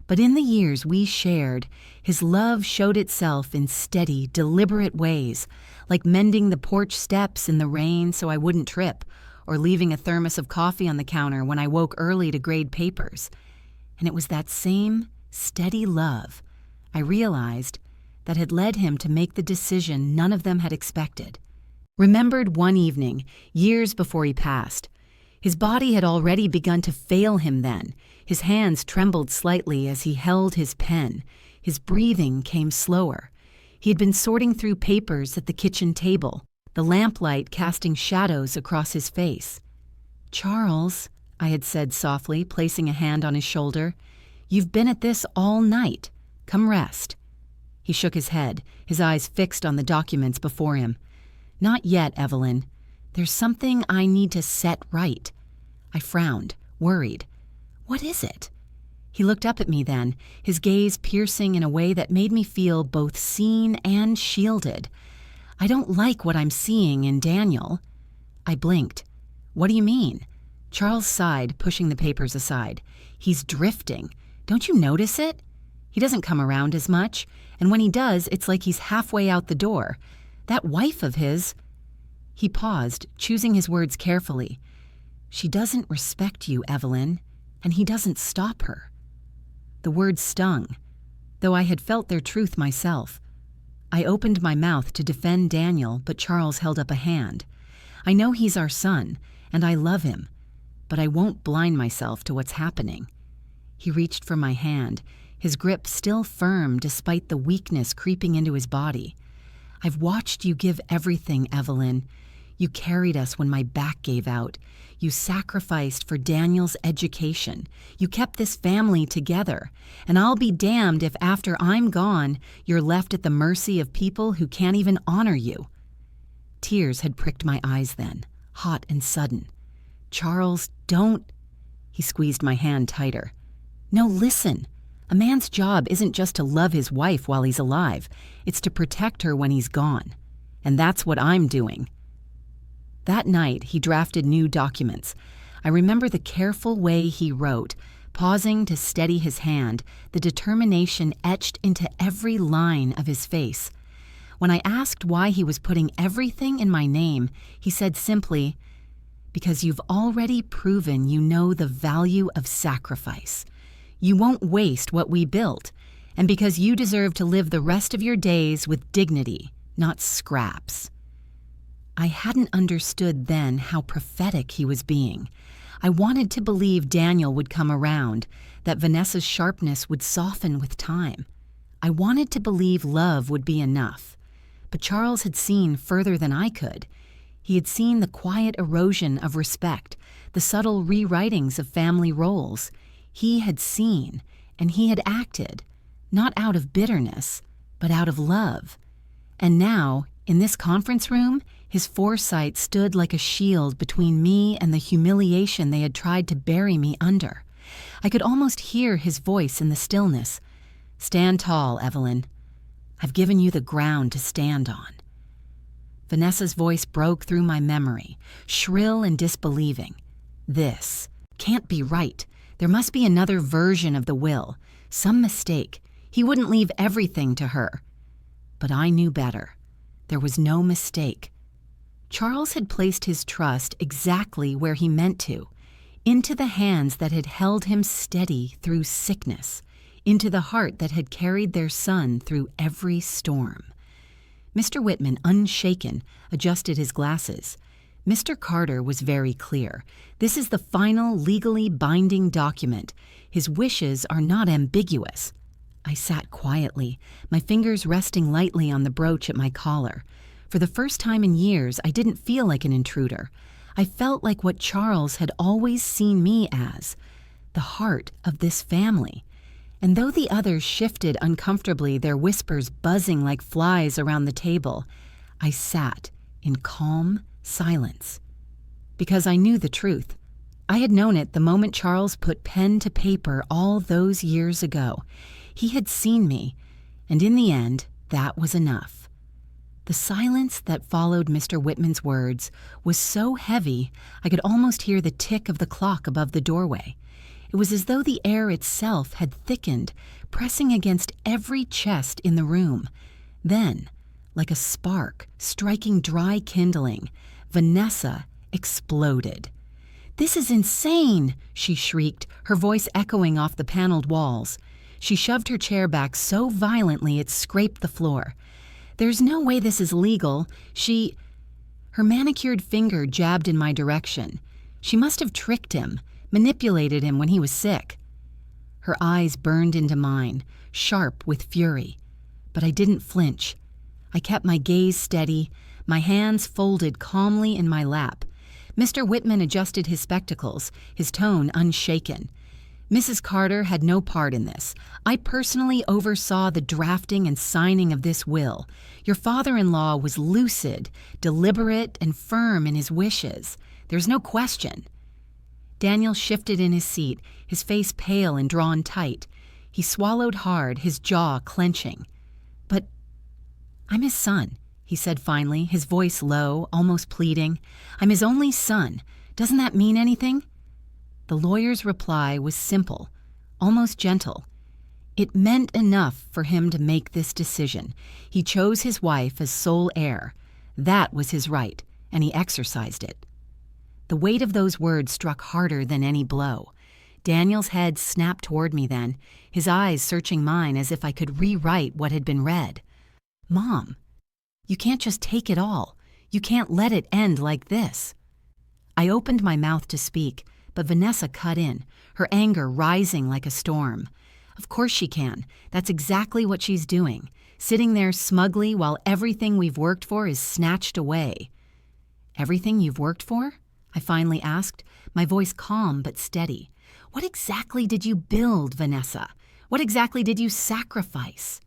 A: But in the years we shared, his love showed itself in steady, deliberate ways, like mending the porch steps in the rain so I wouldn't trip, or leaving a thermos of coffee on the counter when I woke early to grade papers. And it was that same steady love, I realized, that had led him to make the decision none of them had expected. Remembered one evening, years before he passed. His body had already begun to fail him then. His hands trembled slightly as he held his pen. His breathing came slower. He had been sorting through papers at the kitchen table, the lamplight casting shadows across his face. "Charles," I had said softly, placing a hand on his shoulder, "you've been at this all night. Come rest." He shook his head, his eyes fixed on the documents before him. "Not yet, Evelyn. There's something I need to set right." I frowned, worried. "What is it?" He looked up at me then, his gaze piercing in a way that made me feel both seen and shielded. "I don't like what I'm seeing in Daniel." I blinked. "What do you mean?" Charles sighed, pushing the papers aside. "He's drifting. Don't you notice it? He doesn't come around as much, and when he does, it's like he's halfway out the door. That wife of his—" He paused, choosing his words carefully. "She doesn't respect you, Evelyn, and he doesn't stop her." The words stung, though I had felt their truth myself. I opened my mouth to defend Daniel, but Charles held up a hand. "I know he's our son, and I love him, but I won't blind myself to what's happening." He reached for my hand, his grip still firm despite the weakness creeping into his body. "I've watched you give everything, Evelyn. You carried us when my back gave out. You sacrificed for Daniel's education. You kept this family together. And I'll be damned if after I'm gone, you're left at the mercy of people who can't even honor you." Tears had pricked my eyes then, hot and sudden. "Charles, don't—" He squeezed my hand tighter. "No, listen. A man's job isn't just to love his wife while he's alive. It's to protect her when he's gone. And that's what I'm doing." That night, he drafted new documents. I remember the careful way he wrote, pausing to steady his hand, the determination etched into every line of his face. When I asked why he was putting everything in my name, he said simply, "Because you've already proven you know the value of sacrifice. You won't waste what we built, and because you deserve to live the rest of your days with dignity, not scraps." I hadn't understood then how prophetic he was being. I wanted to believe Daniel would come around, that Vanessa's sharpness would soften with time. I wanted to believe love would be enough. But Charles had seen further than I could. He had seen the quiet erosion of respect, the subtle rewritings of family roles. He had seen, and he had acted, not out of bitterness, but out of love. And now, in this conference room, his foresight stood like a shield between me and the humiliation they had tried to bury me under. I could almost hear his voice in the stillness. "Stand tall, Evelyn. I've given you the ground to stand on." Vanessa's voice broke through my memory, shrill and disbelieving. "This can't be right. There must be another version of the will, some mistake. He wouldn't leave everything to her." But I knew better. There was no mistake. Charles had placed his trust exactly where he meant to, into the hands that had held him steady through sickness, into the heart that had carried their son through every storm. Mr. Whitman, unshaken, adjusted his glasses. Mr. Carter was very clear. This is the final legally binding document. His wishes are not ambiguous. I sat quietly, my fingers resting lightly on the brooch at my collar. For the first time in years, I didn't feel like an intruder. I felt like what Charles had always seen me as, the heart of this family. And though the others shifted uncomfortably, their whispers buzzing like flies around the table, I sat in calm silence. Because I knew the truth. I had known it the moment Charles put pen to paper all those years ago. He had seen me, and in the end, that was enough. The silence that followed Mr. Whitman's words was so heavy I could almost hear the tick of the clock above the doorway. It was as though the air itself had thickened, pressing against every chest in the room. Then, like a spark striking dry kindling, Vanessa exploded. "This is insane!" she shrieked, her voice echoing off the paneled walls. She shoved her chair back so violently it scraped the floor. "There's no way this is legal. Her manicured finger jabbed in my direction. She must have tricked him, manipulated him when he was sick. Her eyes burned into mine, sharp with fury. But I didn't flinch. I kept my gaze steady, my hands folded calmly in my lap. Mr. Whitman adjusted his spectacles, his tone unshaken. "Mrs. Carter had no part in this. I personally oversaw the drafting and signing of this will. Your father-in-law was lucid, deliberate, and firm in his wishes. There's no question." Daniel shifted in his seat, his face pale and drawn tight. He swallowed hard, his jaw clenching. "But I'm his son," he said finally, his voice low, almost pleading. "I'm his only son. Doesn't that mean anything?" The lawyer's reply was simple, almost gentle. It meant enough for him to make this decision. He chose his wife as sole heir. That was his right, and he exercised it. The weight of those words struck harder than any blow. Daniel's head snapped toward me then, his eyes searching mine as if I could rewrite what had been read. "Mom, you can't just take it all. You can't let it end like this." I opened my mouth to speak, but Vanessa cut in, her anger rising like a storm. "Of course she can. That's exactly what she's doing, sitting there smugly while everything we've worked for is snatched away." "Everything you've worked for?" I finally asked, my voice calm but steady. "What exactly did you build, Vanessa? What exactly did you sacrifice?"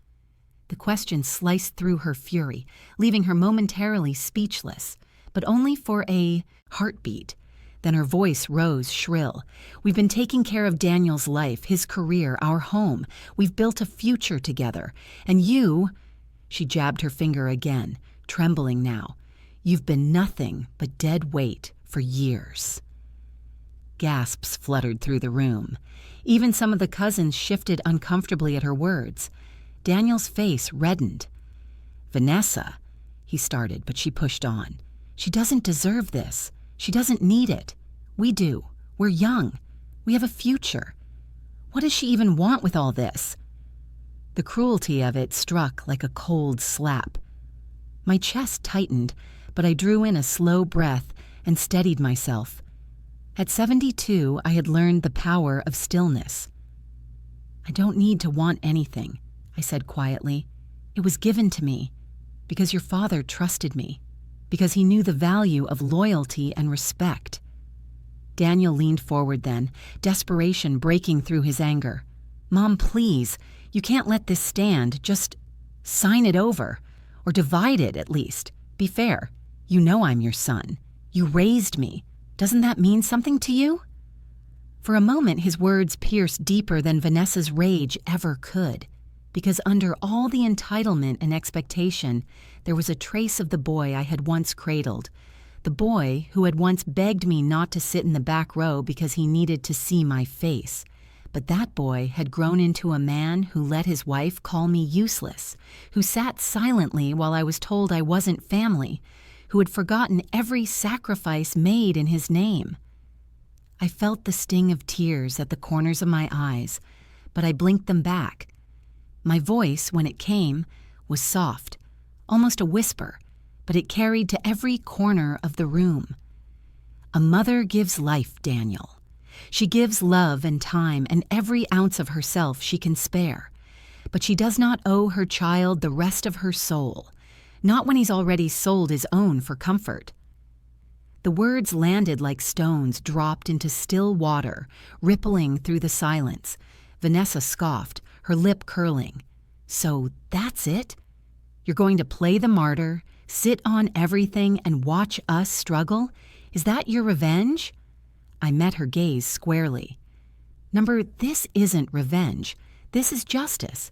A: The question sliced through her fury, leaving her momentarily speechless, but only for a heartbeat. Then her voice rose shrill. "We've been taking care of Daniel's life, his career, our home. We've built a future together. And you—" She jabbed her finger again, trembling now. "You've been nothing but dead weight for years." Gasps fluttered through the room. Even some of the cousins shifted uncomfortably at her words. Daniel's face reddened. "Vanessa," he started, but she pushed on. "She doesn't deserve this. She doesn't need it. We do. We're young. We have a future. What does she even want with all this?" The cruelty of it struck like a cold slap. My chest tightened, but I drew in a slow breath and steadied myself. At 72, I had learned the power of stillness. "I don't need to want anything," I said quietly. "It was given to me because your father trusted me, because he knew the value of loyalty and respect." Daniel leaned forward then, desperation breaking through his anger. "Mom, please, you can't let this stand. Just sign it over, or divide it at least. Be fair. You know I'm your son. You raised me. Doesn't that mean something to you?" For a moment, his words pierced deeper than Vanessa's rage ever could, because under all the entitlement and expectation, there was a trace of the boy I had once cradled, the boy who had once begged me not to sit in the back row because he needed to see my face. But that boy had grown into a man who let his wife call me useless, who sat silently while I was told I wasn't family, who had forgotten every sacrifice made in his name. I felt the sting of tears at the corners of my eyes, but I blinked them back. My voice, when it came, was soft, almost a whisper, but it carried to every corner of the room. "A mother gives life, Daniel. She gives love and time and every ounce of herself she can spare. But she does not owe her child the rest of her soul, not when he's already sold his own for comfort." The words landed like stones dropped into still water, rippling through the silence. Vanessa scoffed, her lip curling. "So that's it? You're going to play the martyr, sit on everything, and watch us struggle? Is that your revenge?" I met her gaze squarely. This isn't revenge. This is justice.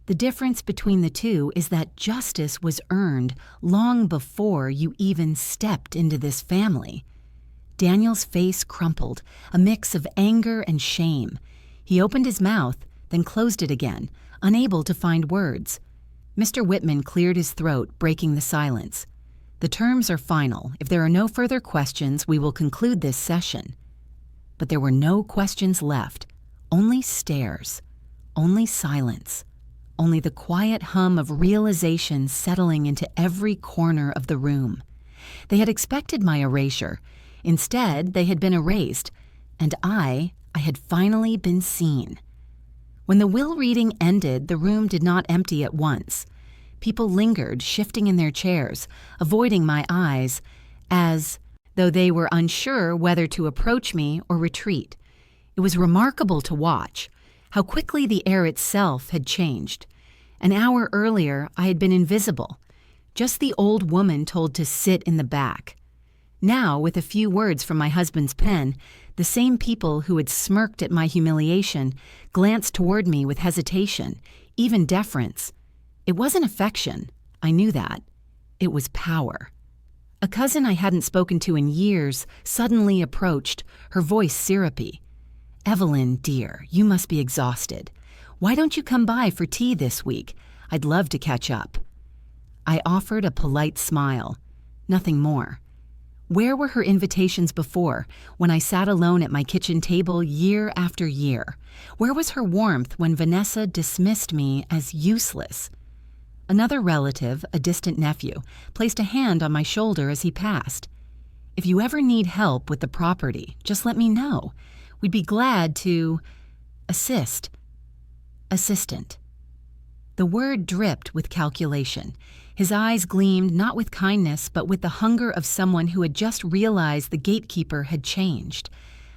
A: The difference between the two is that justice was earned long before you even stepped into this family. Daniel's face crumpled, a mix of anger and shame. He opened his mouth, then closed it again, unable to find words. Mr. Whitman cleared his throat, breaking the silence. "The terms are final. If there are no further questions, we will conclude this session." But there were no questions left, only stares, only silence, only the quiet hum of realization settling into every corner of the room. They had expected my erasure. Instead, they had been erased, and I had finally been seen. When the will reading ended, the room did not empty at once. People lingered, shifting in their chairs, avoiding my eyes, as though they were unsure whether to approach me or retreat. It was remarkable to watch how quickly the air itself had changed. An hour earlier, I had been invisible, just the old woman told to sit in the back. Now, with a few words from my husband's pen, the same people who had smirked at my humiliation glanced toward me with hesitation, even deference. It wasn't affection, I knew that. It was power. A cousin I hadn't spoken to in years suddenly approached, her voice syrupy. "Evelyn, dear, you must be exhausted. Why don't you come by for tea this week? I'd love to catch up." I offered a polite smile. Nothing more. Where were her invitations before, when I sat alone at my kitchen table year after year? Where was her warmth when Vanessa dismissed me as useless? Another relative, a distant nephew, placed a hand on my shoulder as he passed. "If you ever need help with the property, just let me know. We'd be glad to assist." Assistant. The word dripped with calculation. His eyes gleamed not with kindness, but with the hunger of someone who had just realized the gatekeeper had changed.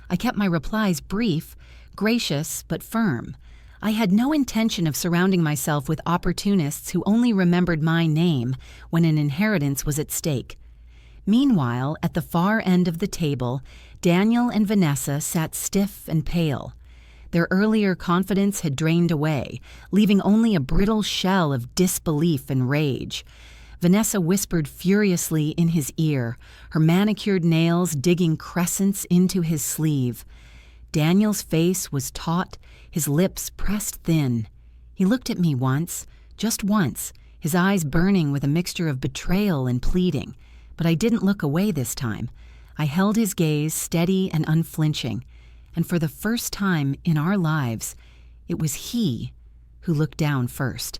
A: I kept my replies brief, gracious, but firm. I had no intention of surrounding myself with opportunists who only remembered my name when an inheritance was at stake. Meanwhile, at the far end of the table, Daniel and Vanessa sat stiff and pale. Their earlier confidence had drained away, leaving only a brittle shell of disbelief and rage. Vanessa whispered furiously in his ear, her manicured nails digging crescents into his sleeve. Daniel's face was taut, his lips pressed thin. He looked at me once, just once, his eyes burning with a mixture of betrayal and pleading. But I didn't look away this time. I held his gaze steady and unflinching. And for the first time in our lives, it was he who looked down first.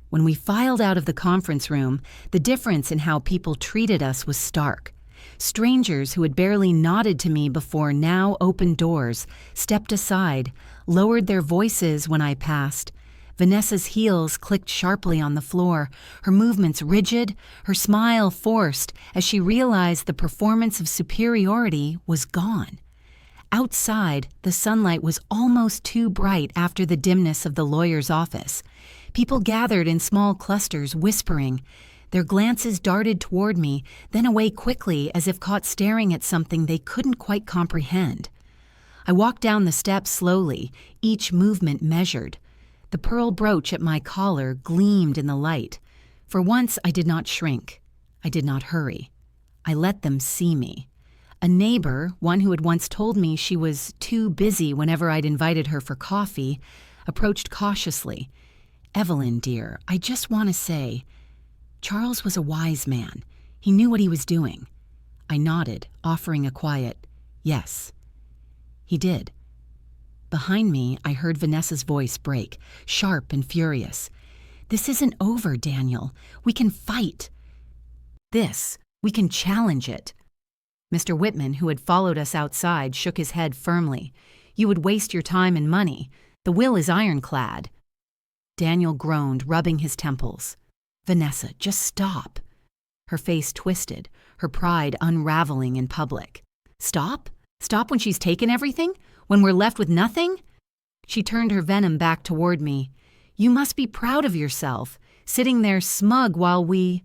A: When we filed out of the conference room, the difference in how people treated us was stark. Strangers who had barely nodded to me before now opened doors, stepped aside, lowered their voices when I passed. Vanessa's heels clicked sharply on the floor, her movements rigid, her smile forced as she realized the performance of superiority was gone. Outside, the sunlight was almost too bright after the dimness of the lawyer's office. People gathered in small clusters, whispering. Their glances darted toward me, then away quickly as if caught staring at something they couldn't quite comprehend. I walked down the steps slowly, each movement measured. The pearl brooch at my collar gleamed in the light. For once, I did not shrink. I did not hurry. I let them see me. A neighbor, one who had once told me she was too busy whenever I'd invited her for coffee, approached cautiously. "Evelyn, dear, I just want to say, Charles was a wise man. He knew what he was doing." I nodded, offering a quiet, "Yes." He did. Behind me, I heard Vanessa's voice break, sharp and furious. "This isn't over, Daniel. We can fight. We can challenge it." Mr. Whitman, who had followed us outside, shook his head firmly. "You would waste your time and money. The will is ironclad." Daniel groaned, rubbing his temples. "Vanessa, just stop." Her face twisted, her pride unraveling in public. Stop? Stop when she's taken everything? When we're left with nothing? She turned her venom back toward me. You must be proud of yourself, sitting there smug while we...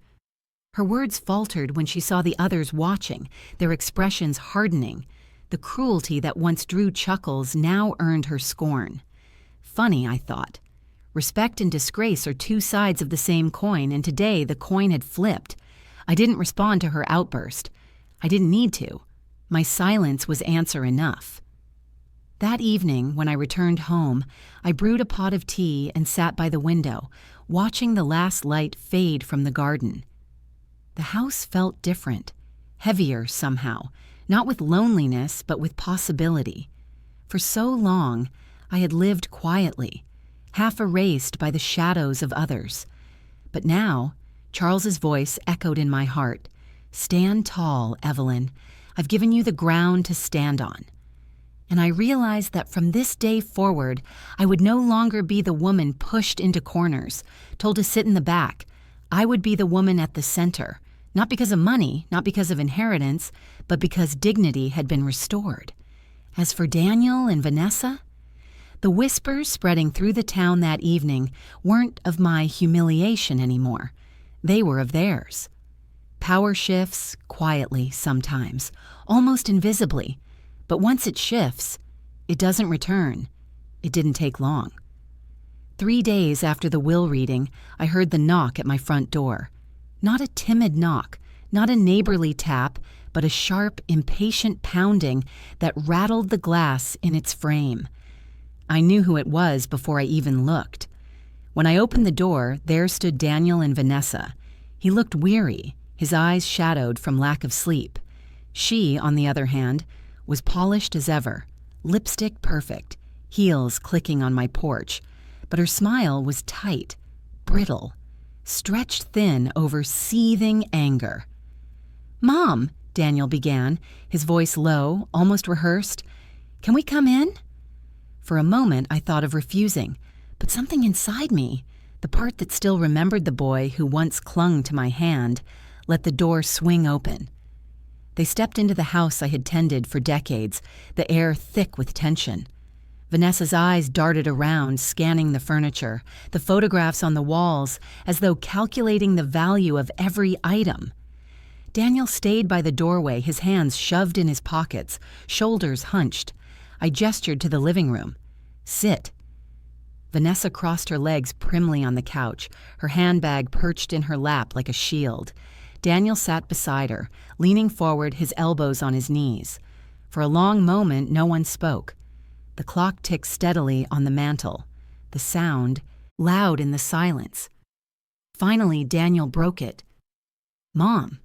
A: Her words faltered when she saw the others watching, their expressions hardening. The cruelty that once drew chuckles now earned her scorn. Funny, I thought. Respect and disgrace are two sides of the same coin, and today the coin had flipped. I didn't respond to her outburst. I didn't need to. My silence was answer enough. That evening, when I returned home, I brewed a pot of tea and sat by the window, watching the last light fade from the garden. The house felt different, heavier somehow, not with loneliness, but with possibility. For so long, I had lived quietly, half erased by the shadows of others. But now, Charles's voice echoed in my heart. Stand tall, Evelyn. I've given you the ground to stand on. And I realized that from this day forward, I would no longer be the woman pushed into corners, told to sit in the back. I would be the woman at the center, not because of money, not because of inheritance, but because dignity had been restored. As for Daniel and Vanessa, the whispers spreading through the town that evening weren't of my humiliation anymore. They were of theirs. Power shifts quietly sometimes, almost invisibly, but once it shifts, it doesn't return. It didn't take long. 3 days after the will reading, I heard the knock at my front door. Not a timid knock, not a neighborly tap, but a sharp, impatient pounding that rattled the glass in its frame. I knew who it was before I even looked. When I opened the door, there stood Daniel and Vanessa. He looked weary, his eyes shadowed from lack of sleep. She, on the other hand, was polished as ever, lipstick perfect, heels clicking on my porch, but her smile was tight, brittle, stretched thin over seething anger. "Mom," Daniel began, his voice low, almost rehearsed, "can we come in?" For a moment I thought of refusing, but something inside me, the part that still remembered the boy who once clung to my hand, let the door swing open. They stepped into the house I had tended for decades, the air thick with tension. Vanessa's eyes darted around, scanning the furniture, the photographs on the walls, as though calculating the value of every item. Daniel stayed by the doorway, his hands shoved in his pockets, shoulders hunched. I gestured to the living room. "Sit." Vanessa crossed her legs primly on the couch, her handbag perched in her lap like a shield. Daniel sat beside her, leaning forward, his elbows on his knees. For a long moment, no one spoke. The clock ticked steadily on the mantel, the sound loud in the silence. Finally, Daniel broke it. "Mom,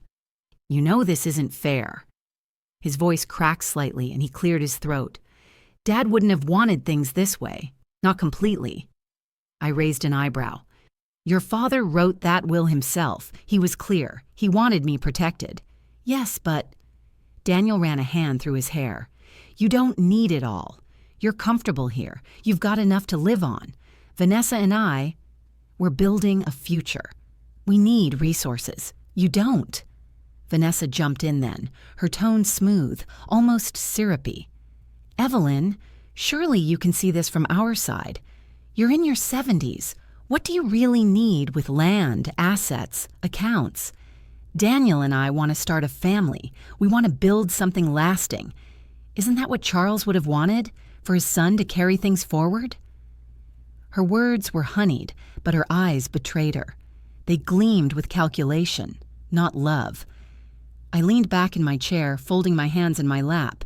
A: you know this isn't fair." His voice cracked slightly and he cleared his throat. "Dad wouldn't have wanted things this way. Not completely." I raised an eyebrow. "Your father wrote that will himself. He was clear. He wanted me protected." "Yes, but..." Daniel ran a hand through his hair. "You don't need it all. You're comfortable here. You've got enough to live on. Vanessa and we're building a future. We need resources. You don't." Vanessa jumped in then, her tone smooth, almost syrupy. "Evelyn, surely you can see this from our side. You're in your 70s. What do you really need with land, assets, accounts? Daniel and I want to start a family. We want to build something lasting. Isn't that what Charles would have wanted? For his son to carry things forward?" Her words were honeyed, but her eyes betrayed her. They gleamed with calculation, not love. I leaned back in my chair, folding my hands in my lap.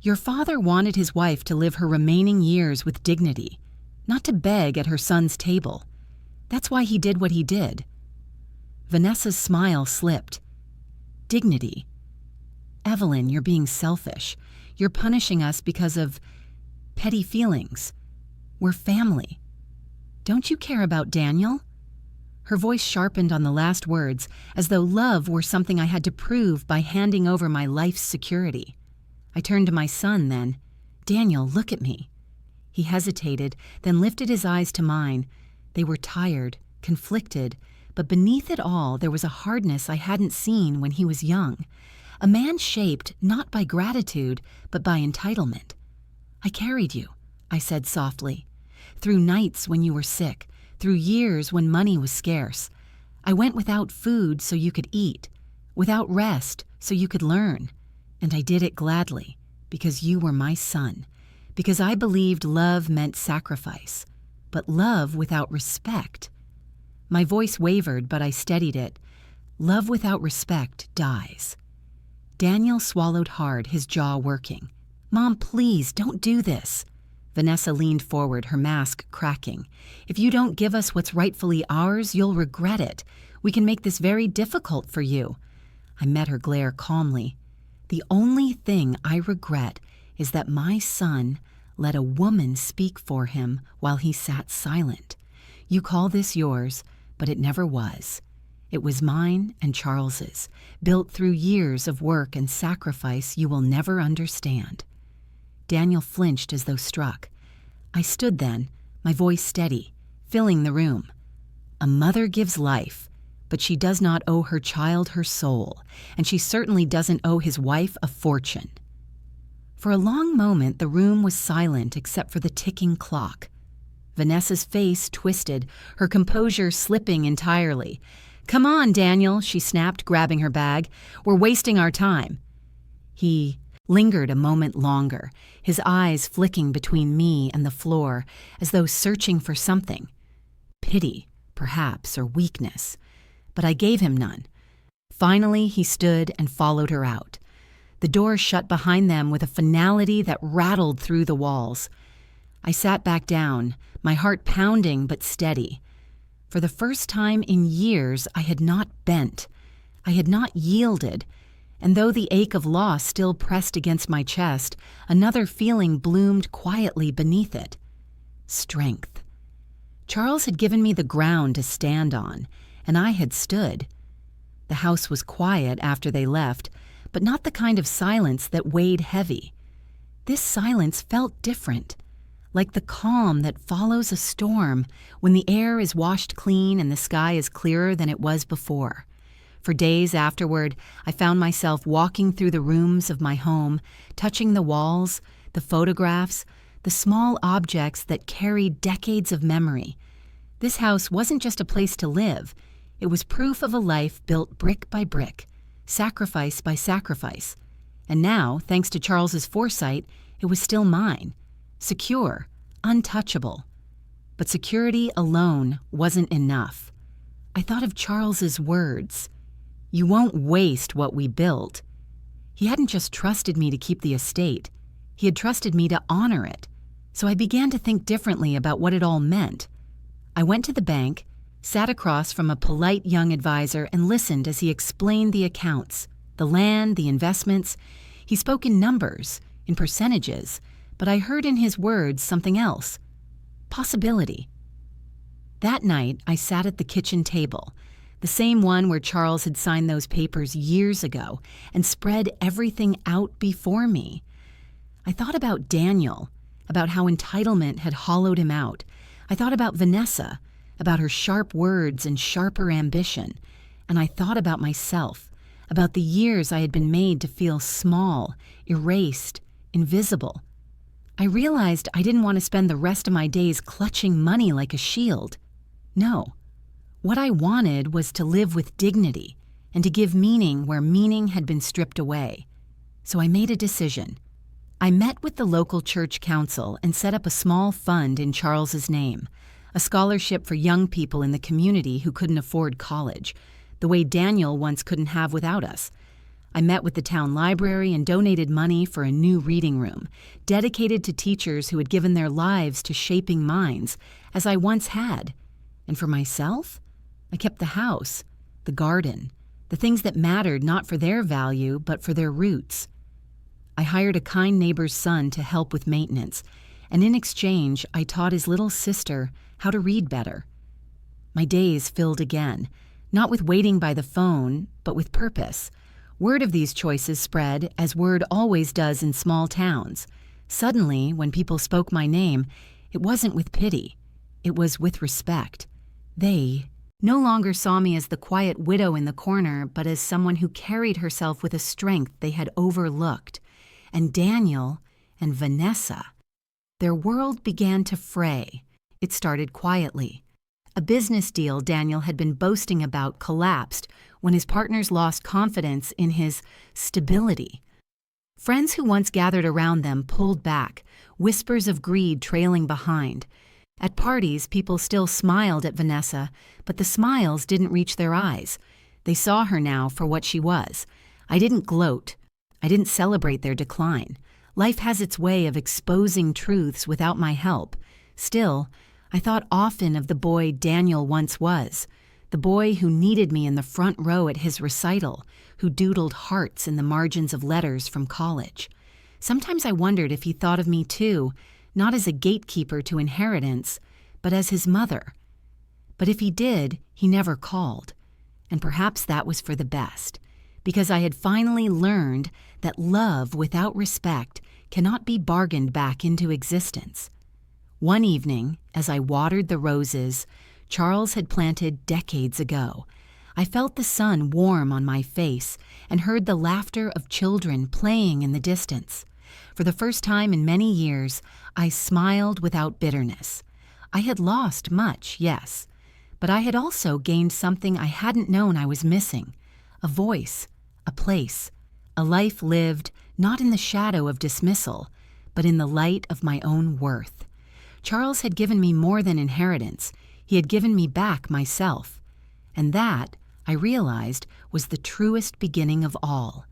A: "Your father wanted his wife to live her remaining years with dignity, not to beg at her son's table. That's why he did what he did." Vanessa's smile slipped. "Dignity. Evelyn, you're being selfish. You're punishing us because of petty feelings. We're family. Don't you care about Daniel?" Her voice sharpened on the last words, as though love were something I had to prove by handing over my life's security. I turned to my son then. "Daniel, look at me." He hesitated, then lifted his eyes to mine. They were tired, conflicted, but beneath it all there was a hardness I hadn't seen when he was young. A man shaped not by gratitude, but by entitlement. "I carried you," I said softly, "through nights when you were sick, through years when money was scarce. I went without food so you could eat, without rest so you could learn. And I did it gladly, because you were my son, because I believed love meant sacrifice. But love without respect—" My voice wavered, but I steadied it. "Love without respect dies." Daniel swallowed hard, his jaw working. "Mom, please, don't do this." Vanessa leaned forward, her mask cracking. "If you don't give us what's rightfully ours, you'll regret it. We can make this very difficult for you." I met her glare calmly. "The only thing I regret is that my son let a woman speak for him while he sat silent. You call this yours, but it never was. It was mine and Charles's, built through years of work and sacrifice you will never understand." Daniel flinched as though struck. I stood then, my voice steady, filling the room. "A mother gives life, but she does not owe her child her soul, and she certainly doesn't owe his wife a fortune." For a long moment the room was silent except for the ticking clock. Vanessa's face twisted, her composure slipping entirely. "Come on, Daniel," she snapped, grabbing her bag. "We're wasting our time." He lingered a moment longer, his eyes flicking between me and the floor, as though searching for something. Pity, perhaps, or weakness. But I gave him none. Finally, he stood and followed her out. The door shut behind them with a finality that rattled through the walls. I sat back down, my heart pounding but steady. For the first time in years, I had not bent. I had not yielded. And though the ache of loss still pressed against my chest, another feeling bloomed quietly beneath it. Strength. Charles had given me the ground to stand on, and I had stood. The house was quiet after they left, but not the kind of silence that weighed heavy. This silence felt different, like the calm that follows a storm when the air is washed clean and the sky is clearer than it was before. For days afterward, I found myself walking through the rooms of my home, touching the walls, the photographs, the small objects that carried decades of memory. This house wasn't just a place to live. It was proof of a life built brick by brick, sacrifice by sacrifice. And now, thanks to Charles's foresight, it was still mine. Secure, untouchable. But security alone wasn't enough. I thought of Charles's words. "You won't waste what we built." He hadn't just trusted me to keep the estate. He had trusted me to honor it. So I began to think differently about what it all meant. I went to the bank, sat across from a polite young advisor, and listened as he explained the accounts, the land, the investments. He spoke in numbers, in percentages, but I heard in his words something else. Possibility. That night, I sat at the kitchen table, the same one where Charles had signed those papers years ago, and spread everything out before me. I thought about Daniel, about how entitlement had hollowed him out. I thought about Vanessa, about her sharp words and sharper ambition. And I thought about myself, about the years I had been made to feel small, erased, invisible. I realized I didn't want to spend the rest of my days clutching money like a shield. No. What I wanted was to live with dignity and to give meaning where meaning had been stripped away. So I made a decision. I met with the local church council and set up a small fund in Charles's name, a scholarship for young people in the community who couldn't afford college, the way Daniel once couldn't have without us. I met with the town library and donated money for a new reading room, dedicated to teachers who had given their lives to shaping minds, as I once had. And for myself, I kept the house, the garden, the things that mattered not for their value, but for their roots. I hired a kind neighbor's son to help with maintenance, and in exchange, I taught his little sister how to read better. My days filled again, not with waiting by the phone, but with purpose. Word of these choices spread, as word always does in small towns. Suddenly, when people spoke my name, it wasn't with pity. It was with respect. They no longer saw me as the quiet widow in the corner, but as someone who carried herself with a strength they had overlooked. And Daniel and Vanessa, their world began to fray. It started quietly. A business deal Daniel had been boasting about collapsed when his partners lost confidence in his stability. Friends who once gathered around them pulled back, whispers of greed trailing behind. At parties, people still smiled at Vanessa, but the smiles didn't reach their eyes. They saw her now for what she was. I didn't gloat. I didn't celebrate their decline. Life has its way of exposing truths without my help. Still, I thought often of the boy Daniel once was, the boy who needed me in the front row at his recital, who doodled hearts in the margins of letters from college. Sometimes I wondered if he thought of me too, not as a gatekeeper to inheritance, but as his mother. But if he did, he never called. And perhaps that was for the best, because I had finally learned that love without respect cannot be bargained back into existence. One evening, as I watered the roses Charles had planted decades ago, I felt the sun warm on my face and heard the laughter of children playing in the distance. For the first time in many years, I smiled without bitterness. I had lost much, yes, but I had also gained something I hadn't known I was missing: a voice, a place, a life lived not in the shadow of dismissal, but in the light of my own worth. Charles had given me more than inheritance. He had given me back myself. And that, I realized, was the truest beginning of all.